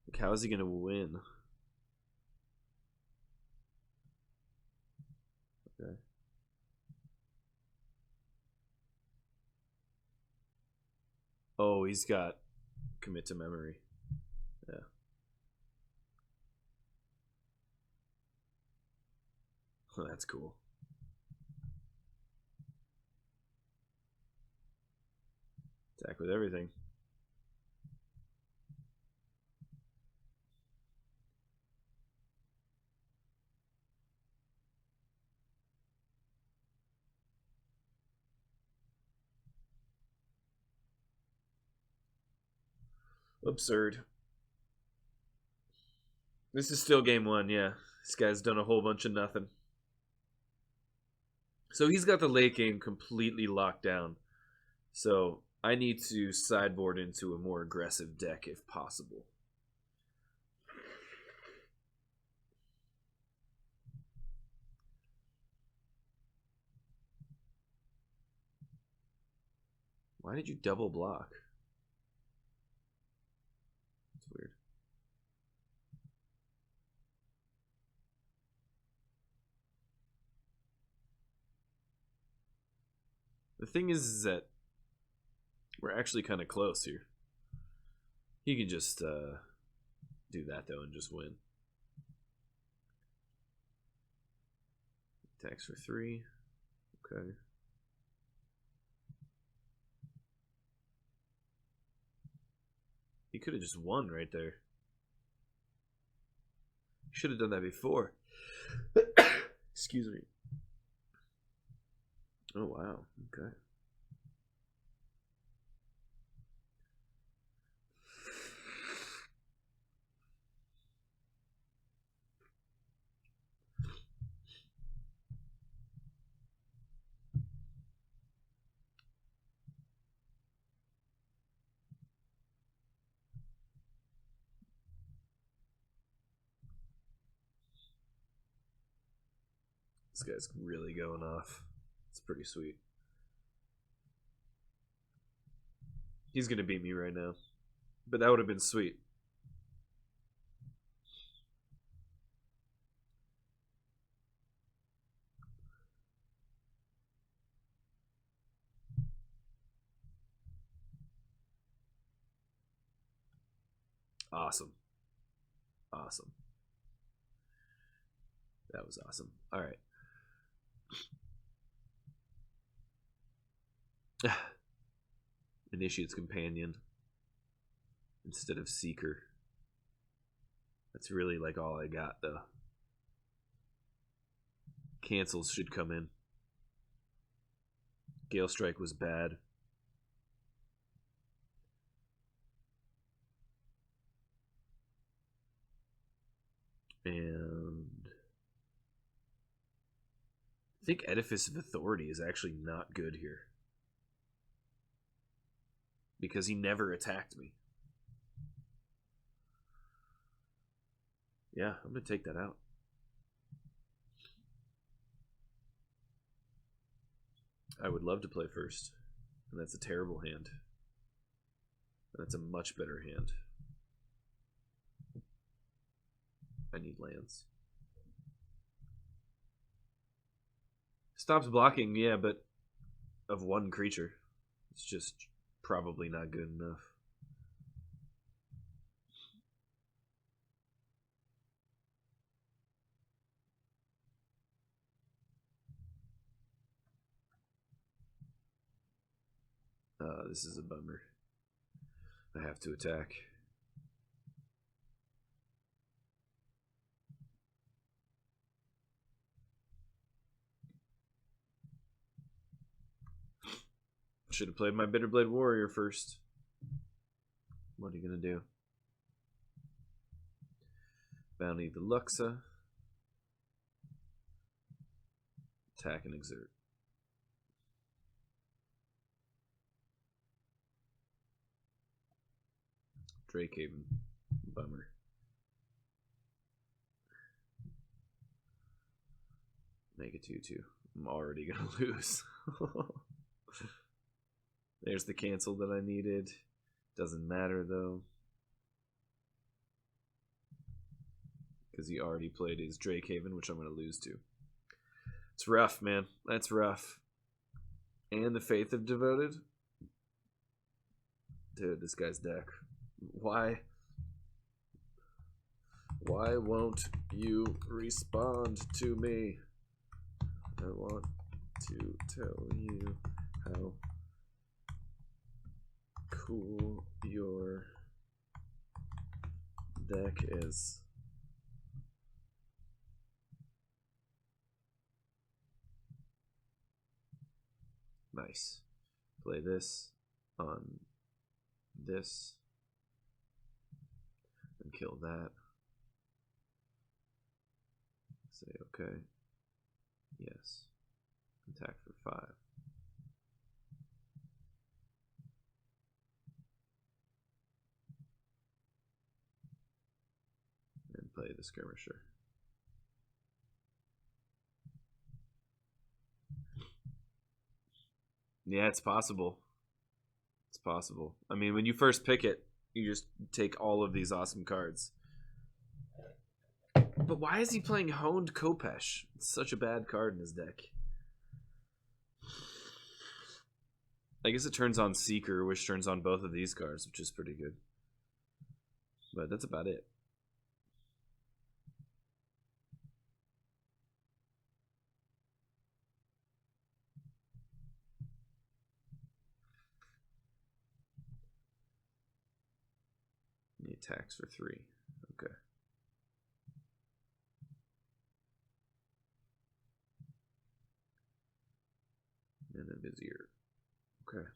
Like, how is he gonna win? Okay. Oh, he's got commit to memory. Yeah. Oh, that's cool. Attack with everything. Absurd. This is still game one, yeah. This guy's done a whole bunch of nothing. So he's got the late game completely locked down. So I need to sideboard into a more aggressive deck if possible. Why did you double block? That's weird. The thing is that we're actually kind of close here. He can just do that though and just win. Attacks for 3. Okay. He could have just won right there. Should have done that before. Excuse me. Oh, wow. Okay. This guy's really going off. It's pretty sweet. He's going to beat me right now. But that would have been sweet. Awesome. Awesome. That was awesome. All right. Initiate's Companion instead of Seeker. That's really like all I got though. Cancels should come in. Gale Strike was bad. And I think Edifice of Authority is actually not good here. Because he never attacked me. Yeah, I'm going to take that out. I would love to play first. And that's a terrible hand. And that's a much better hand. I need lands. Stops blocking, yeah, but of one creature. It's just probably not good enough. This is a bummer. I have to attack. Should have played my Bitterblade Warrior first. What are you going to do? Bounty the Luxa. Attack and exert. Drakehaven. Bummer. Make it 2-2. I'm already going to lose. There's the cancel that I needed. Doesn't matter though. Because he already played his Drakehaven, which I'm going to lose to. It's rough, man. That's rough. And the Faith of Devoted. Dude, this guy's deck. Why won't you respond to me? I want to tell you how cool your deck is. Nice. Play this on this and kill that. Say okay. Yes. Attack for 5. And play the Skirmisher. Yeah, it's possible. It's possible. I mean, when you first pick it, you just take all of these awesome cards. But why is he playing Honed Kopesh? It's such a bad card in his deck. I guess it turns on Seeker, which turns on both of these cards, which is pretty good. But that's about it. He attacks for 3. Okay. And a Vizier. Okay.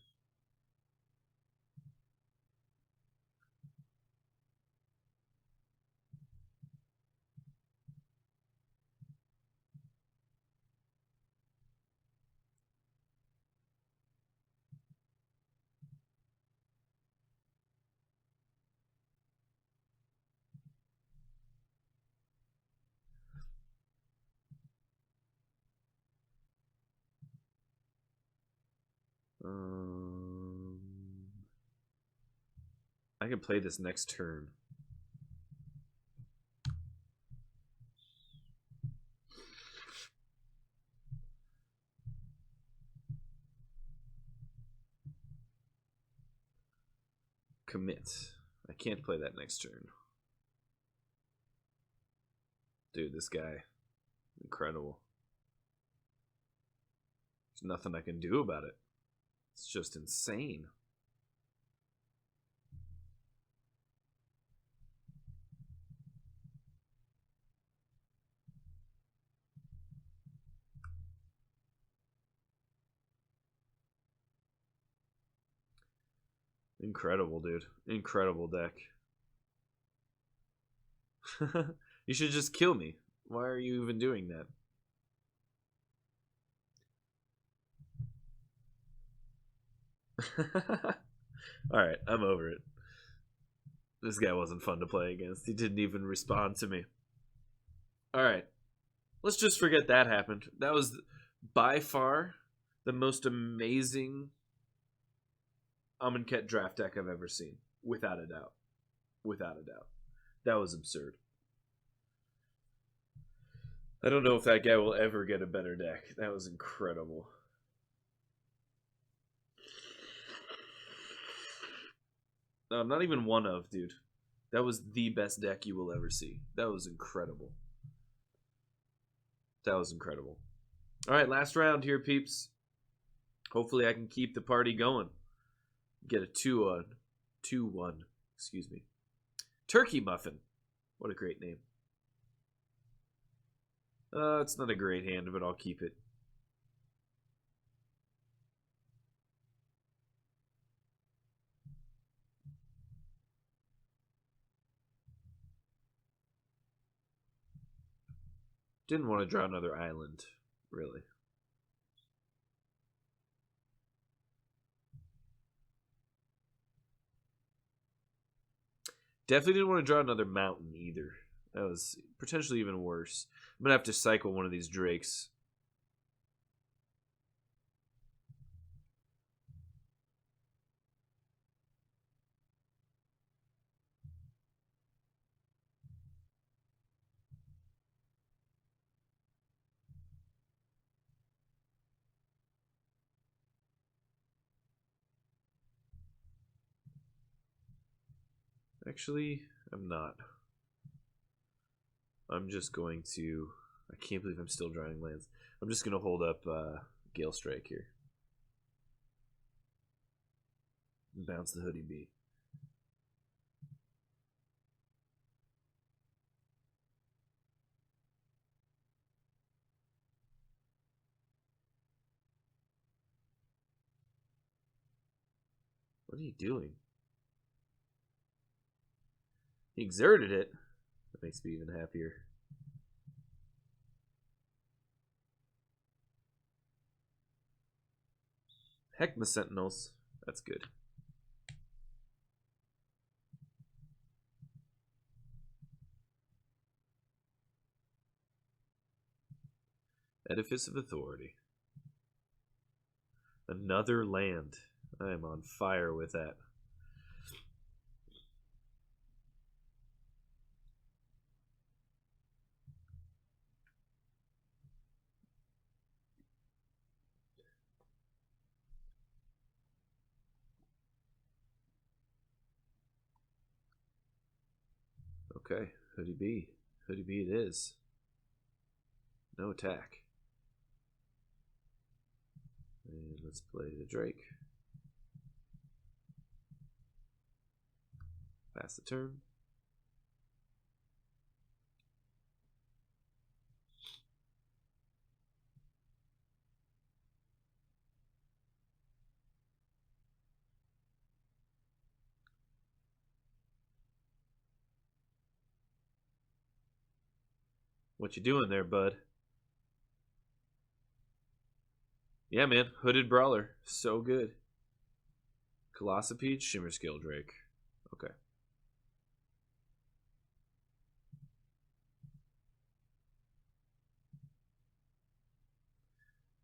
I can play this next turn. Commit. I can't play that next turn. Dude, this guy, incredible. There's nothing I can do about it. It's just insane. Incredible, dude. Incredible deck. You should just kill me. Why are you even doing that? Alright, I'm over it. This guy wasn't fun to play against. He didn't even respond to me. Alright. Let's just forget that happened. That was by far the most amazing Amonkhet draft deck I've ever seen. Without a doubt. Without a doubt. That was absurd. I don't know if that guy will ever get a better deck. That was incredible. No, not even one of, dude. That was the best deck you will ever see. That was incredible. That was incredible. Alright, last round here, peeps. Hopefully I can keep the party going. Get a 2-1. 2-1. Excuse me. Turkey Muffin. What a great name. It's not a great hand, but I'll keep it. Didn't want to draw another island, really. Definitely didn't want to draw another mountain either. That was potentially even worse. I'm going to have to cycle one of these drakes. Actually, I'm not. I'm just going to... I can't believe I'm still drawing lands. I'm just going to hold up Gale Strike here. And bounce the Hoodie Bee. What are you doing? He exerted it. That makes me even happier. Heckma Sentinels. That's good. Edifice of Authority. Another land. I am on fire with that. Okay, Hoodie Bee. Hoodie Bee it is. No attack. And let's play the Drake. Pass the turn. What you doing there, bud? Yeah, man. Hooded Brawler. So good. Colossopede, Shimmer Scale Drake. Okay.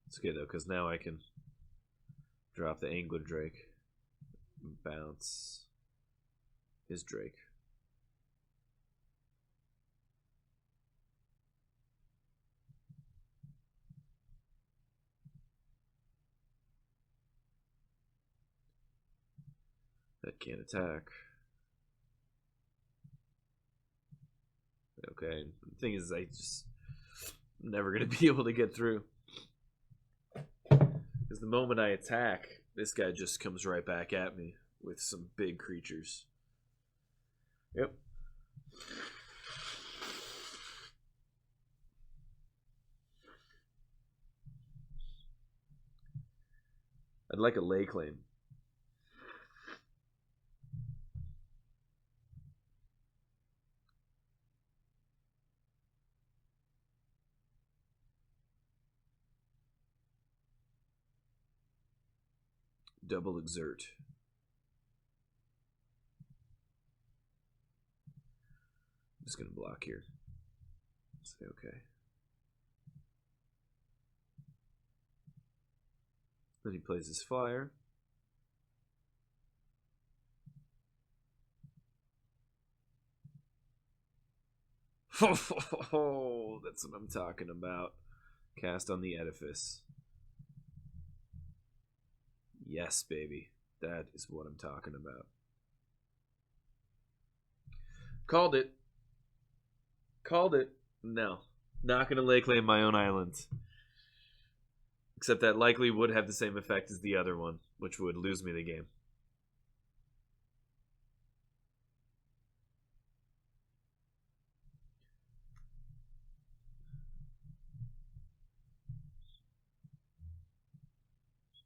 It's okay, though, because now I can drop the Angler Drake and bounce his Drake. That can't attack. Okay. The thing is, I just never gonna be able to get through. Because the moment I attack, this guy just comes right back at me with some big creatures. Yep. I'd like a lay claim. Double exert. I'm just gonna block here. Say okay. Then he plays his flyer. Oh, that's what I'm talking about. Cast on the edifice. Yes, baby. That is what I'm talking about. Called it. Called it. No. Not going to lay claim my own island. Except that likely would have the same effect as the other one, which would lose me the game.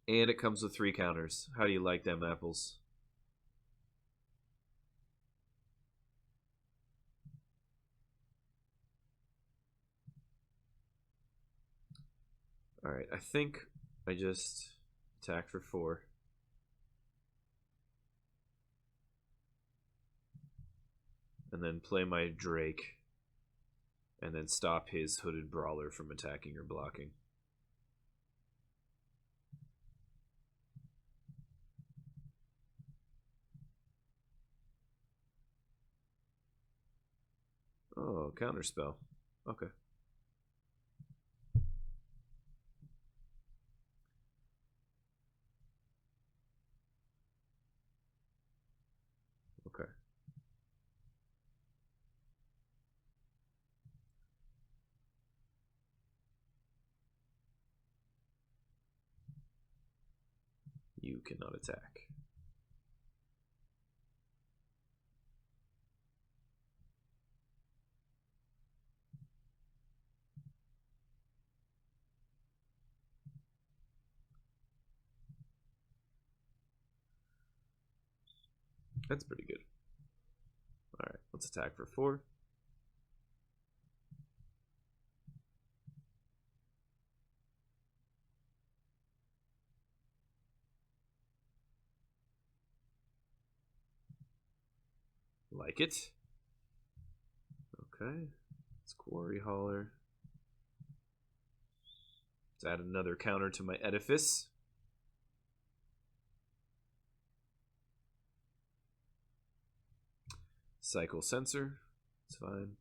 And it comes with 3 counters. How do you like them apples? Alright, I think I just attack for 4. And then play my Drake. And then stop his Hooded Brawler from attacking or blocking. Oh, counterspell. Okay. Okay. You cannot attack. That's pretty good. Alright, let's attack for 4. Like it. Okay. Let's Quarry Hauler. Let's add another counter to my Edifice. Cycle Sensor. It's fine.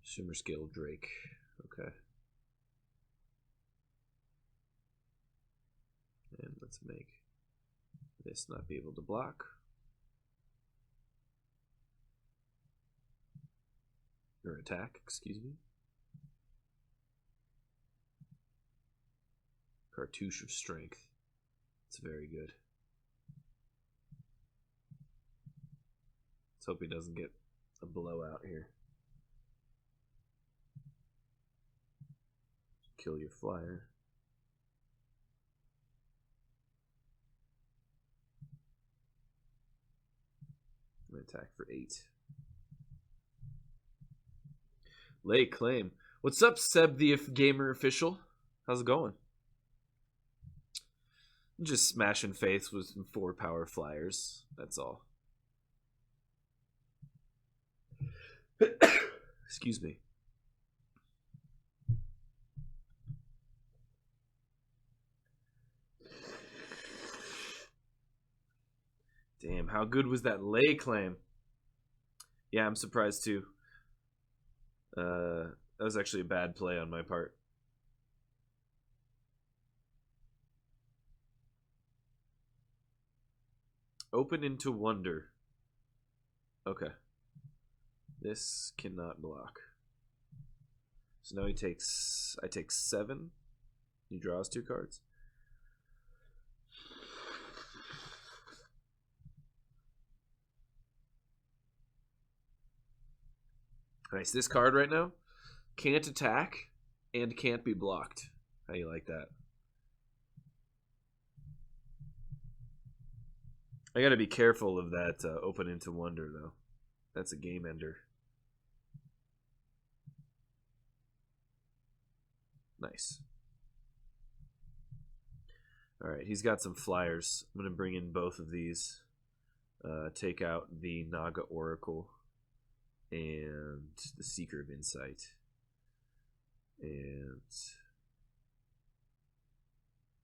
Shimmer Scale Drake. Okay. And let's make this not be able to block. Or attack, excuse me. Cartouche of Strength. It's very good. Let's hope he doesn't get a blowout here. Kill your flyer. I'm gonna attack for 8. Lay claim. What's up, Seb the Gamer Official? How's it going? I'm just smashing faiths with 4 power flyers. That's all. Excuse me. Damn, how good was that lay claim? Yeah, I'm surprised too. That was actually a bad play on my part. Open into Wonder. Okay. This cannot block. So now he takes... I take 7. He draws 2 cards. Nice. This card right now can't attack and can't be blocked. How you like that? I gotta be careful of that open into Wonder, though. That's a game ender. Nice. Alright, he's got some flyers. I'm going to bring in both of these. Take out the Naga Oracle and the Seeker of Insight. And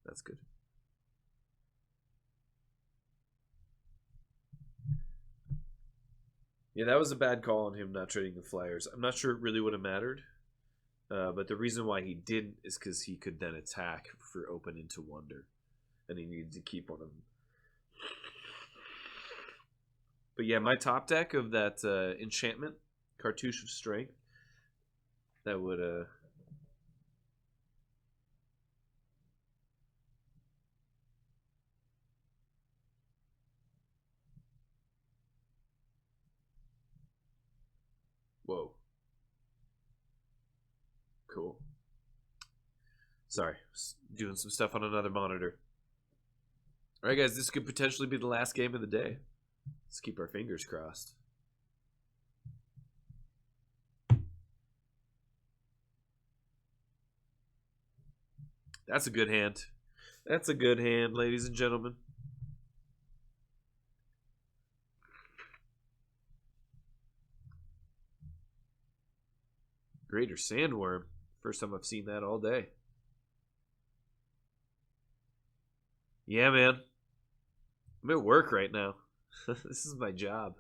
that's good. Yeah, that was a bad call on him not trading the flyers. I'm not sure it really would have mattered. But the reason why he didn't is because he could then attack for open into Wonder. And he needed to keep one of them. But yeah, my top deck of that enchantment, Cartouche of Strength, that would... Whoa. Cool. Sorry, doing some stuff on another monitor. Alright guys, this could potentially be the last game of the day. Let's keep our fingers crossed. That's a good hand. That's a good hand, ladies and gentlemen. Greater Sandworm. First time I've seen that all day. Yeah, man. I'm at work right now. This is my job.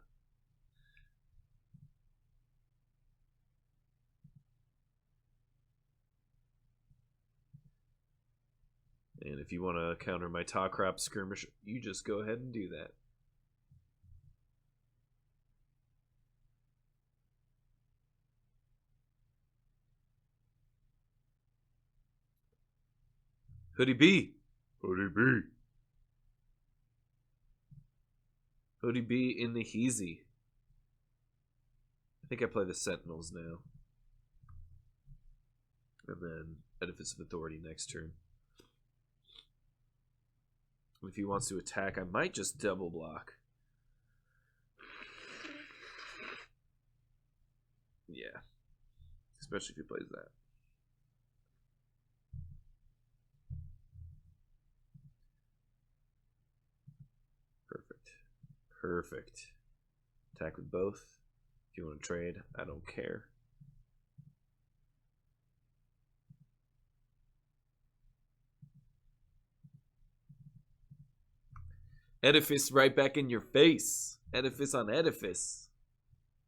And if you want to counter my Talcrop Skirmish, you just go ahead and do that. Hoodie B. Hoodie B. Hoodie B in the Heezy. I think I play the Sentinels now. And then Edifice of Authority next turn. If he wants to attack, I might just double block. Yeah. Especially if he plays that. Perfect. Perfect. Attack with both. If you want to trade, I don't care. Edifice right back in your face. Edifice on Edifice.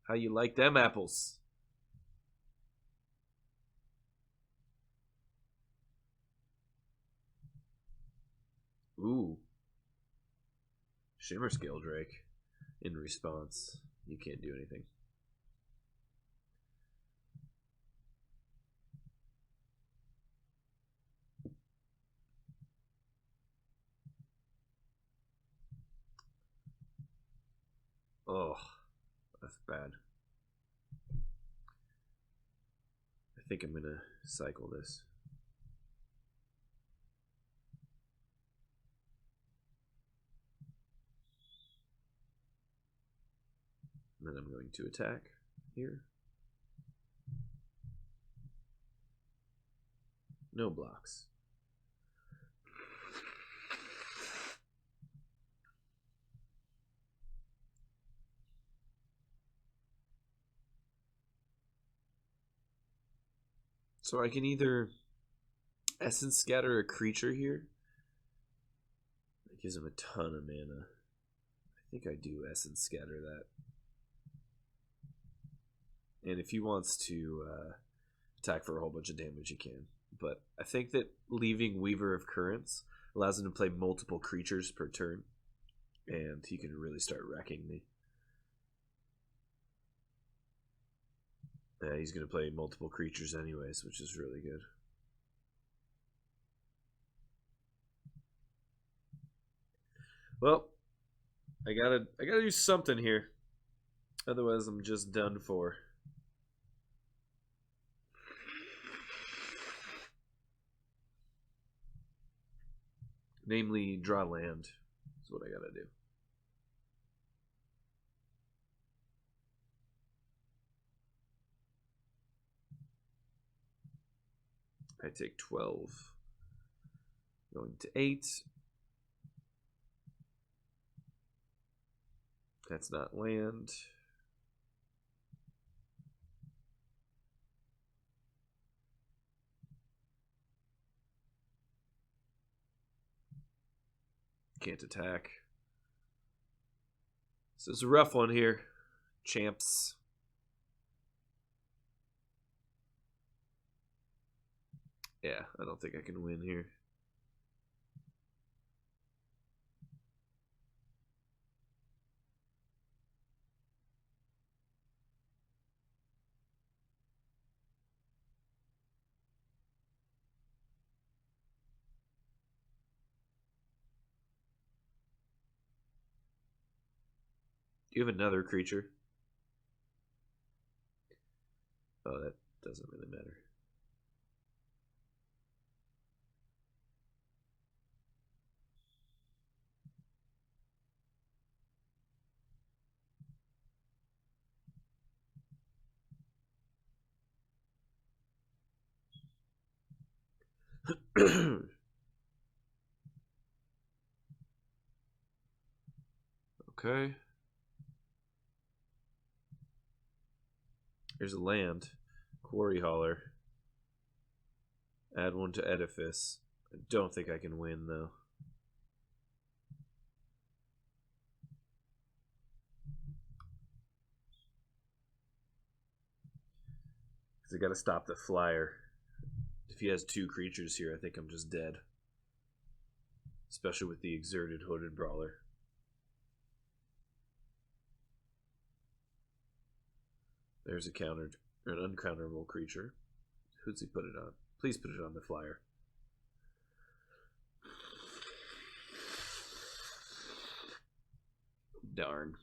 How you like them apples? Ooh. Shimmer Scale Drake. In response, you can't do anything. Oh, that's bad. I think I'm gonna cycle this. And then I'm going to attack here. No blocks. So I can either Essence Scatter a creature here. That gives him a ton of mana. I think I do Essence Scatter that. And if he wants to attack for a whole bunch of damage, he can. But I think that leaving Weaver of Currents allows him to play multiple creatures per turn. And he can really start wrecking me. He's going to play multiple creatures anyways, which is really good. Well, I gotta do something here. Otherwise, I'm just done for. Namely, draw land. That's what I gotta do. I take 12. Going to 8. That's not land. Can't attack. So it's a rough one here, champs. Yeah, I don't think I can win here. Do you have another creature? Oh, that doesn't really matter. Okay. Here's a land. Quarry Hauler. Add one to Edifice. I don't think I can win, though. Because I gotta stop the flyer. If he has 2 creatures here, I think I'm just dead. Especially with the Exerted Hooded Brawler. There's a countered, or an uncounterable creature. Who's he put it on? Please put it on the flyer. Darn.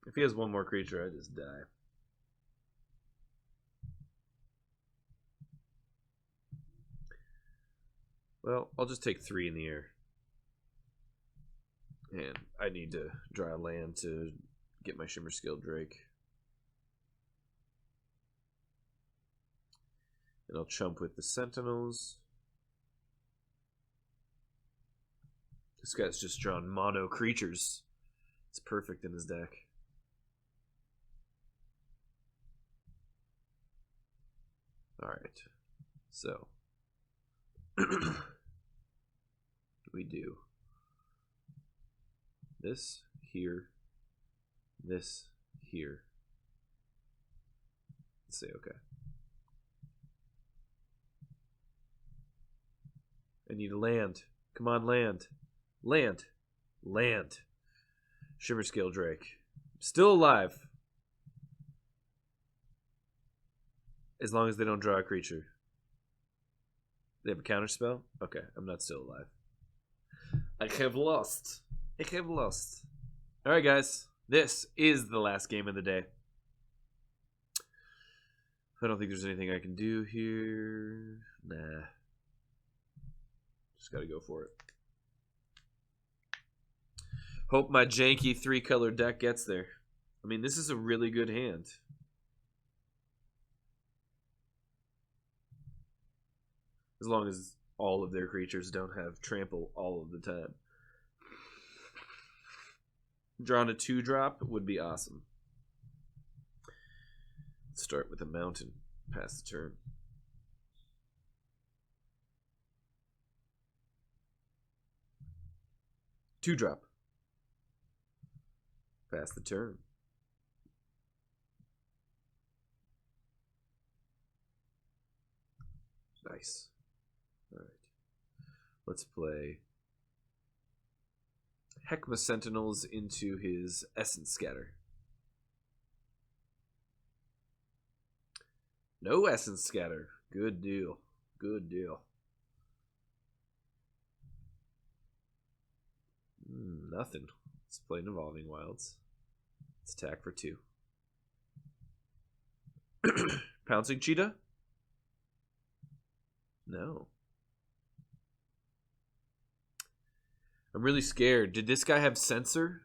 If he has one more creature, I just die. Well, I'll just take 3 in the air. And I need to draw land to get my Shimmer-Scale Drake. And I'll chump with the Sentinels. This guy's just drawn mono creatures. It's perfect in his deck. Alright. So. We do this here. This here. Let's say okay. I need a land. Come on, land. Land. Land. Shimmer-Scale Drake. Still alive. As long as they don't draw a creature. They have a counterspell? Okay, I'm not still alive. I have lost. I have lost. Alright, guys. This is the last game of the day. I don't think there's anything I can do here. Nah. Just gotta go for it. Hope my janky 3-color deck gets there. I mean, this is a really good hand. As long as all of their creatures don't have trample all of the time. Drawing a 2-drop would be awesome. Let's start with a mountain. Pass the turn. Two-drop. Pass the turn. Nice. All right. Let's play Heckma Sentinels into his Essence Scatter. No Essence Scatter. Good deal. Good deal. Nothing. Let's play an Evolving Wilds. Let's attack for 2. Pouncing Cheetah? No. I'm really scared. Did this guy have Censor?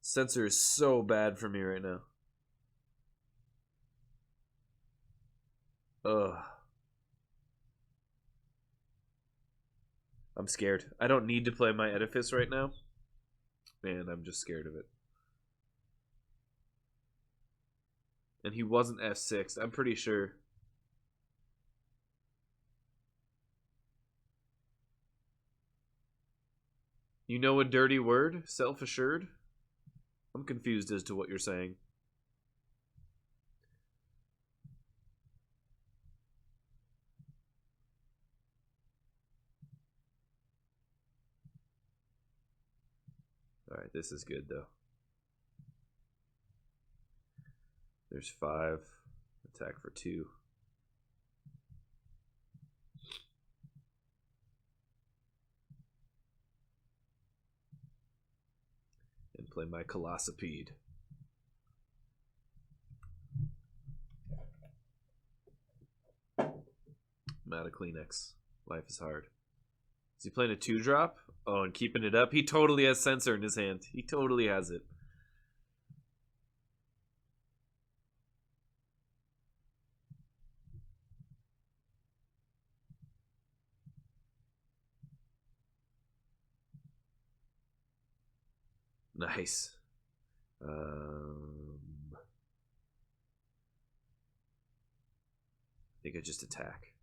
Censor is so bad for me right now. Ugh. I'm scared. I don't need to play my Edifice right now. Man, I'm just scared of it. And he wasn't F6. I'm pretty sure. You know a dirty word? Self-assured? I'm confused as to what you're saying. Alright, this is good though. There's 5. Attack for 2. And play my Colossopede. I'm out of Kleenex. Life is hard. Is he playing a 2-drop? Oh, and keeping it up? He totally has Censor in his hand. He totally has it. Nice. I think I just attack.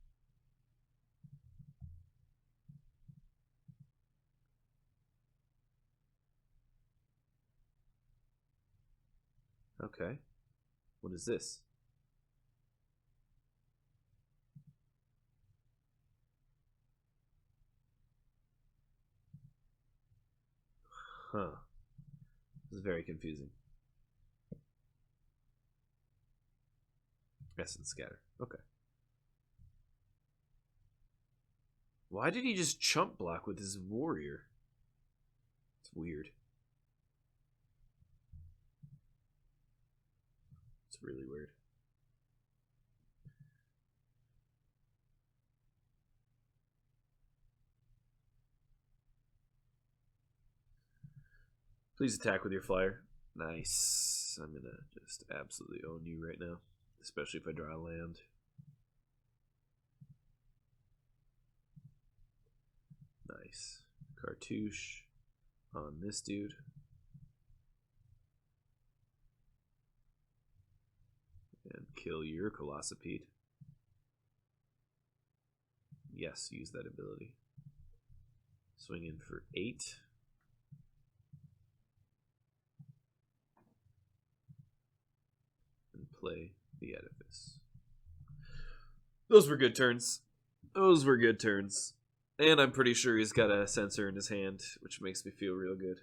Okay. What is this? Huh. This is very confusing. Essence Scatter. Okay. Why did he just chump block with his warrior? It's weird. It's really weird. Please attack with your flyer. Nice. I'm gonna just absolutely own you right now. Especially if I draw a land. Nice. Cartouche on this dude. And kill your Colossopede. Yes, use that ability. Swing in for 8. And play the Edifice. Those were good turns. Those were good turns. And I'm pretty sure he's got a Censor in his hand, which makes me feel real good.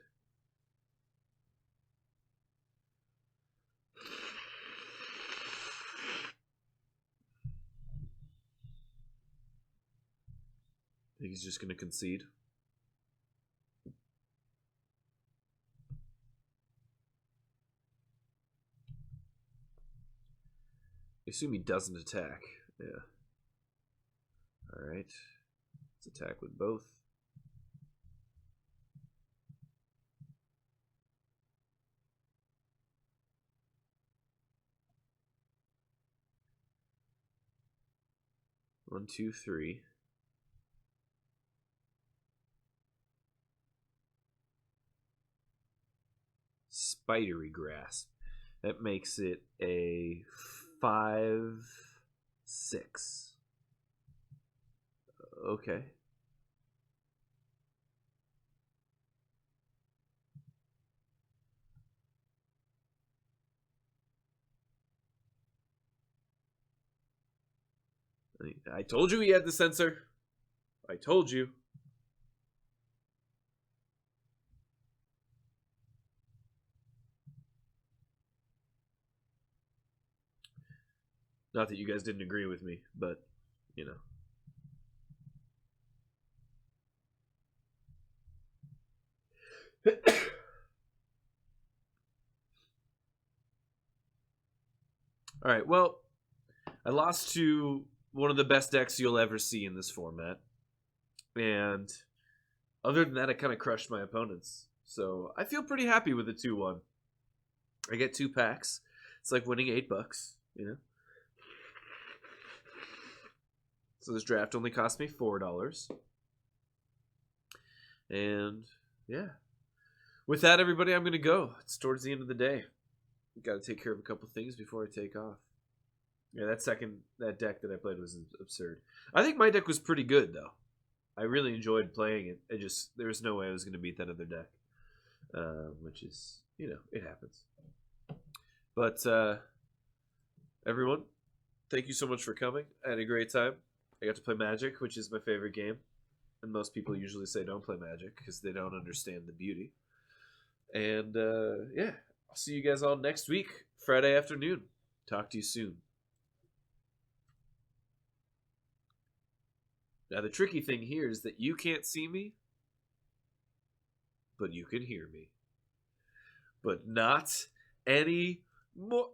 I think he's just going to concede. I assume he doesn't attack. Yeah. Alright. Let's attack with both. One, two, three. Spidery Grasp. That makes it a 5-6. Okay. I told you he had the sensor. I told you. Not that you guys didn't agree with me, but, you know. All right, well, I lost to one of the best decks you'll ever see in this format. And other than that, I kind of crushed my opponents. So I feel pretty happy with the 2-1. I get 2 packs. It's like winning $8, you know? So this draft only cost me $4. And, yeah. With that, everybody, I'm going to go. It's towards the end of the day. Got to take care of a couple things before I take off. Yeah, that deck that I played was absurd. I think my deck was pretty good, though. I really enjoyed playing it. There was no way I was going to beat that other deck. Which is, it happens. But, everyone, thank you so much for coming. I had a great time. I got to play Magic, which is my favorite game. And most people usually say don't play Magic because they don't understand the beauty. And, yeah. I'll see you guys all next week, Friday afternoon. Talk to you soon. Now, the tricky thing here is that you can't see me, but you can hear me. But not any more.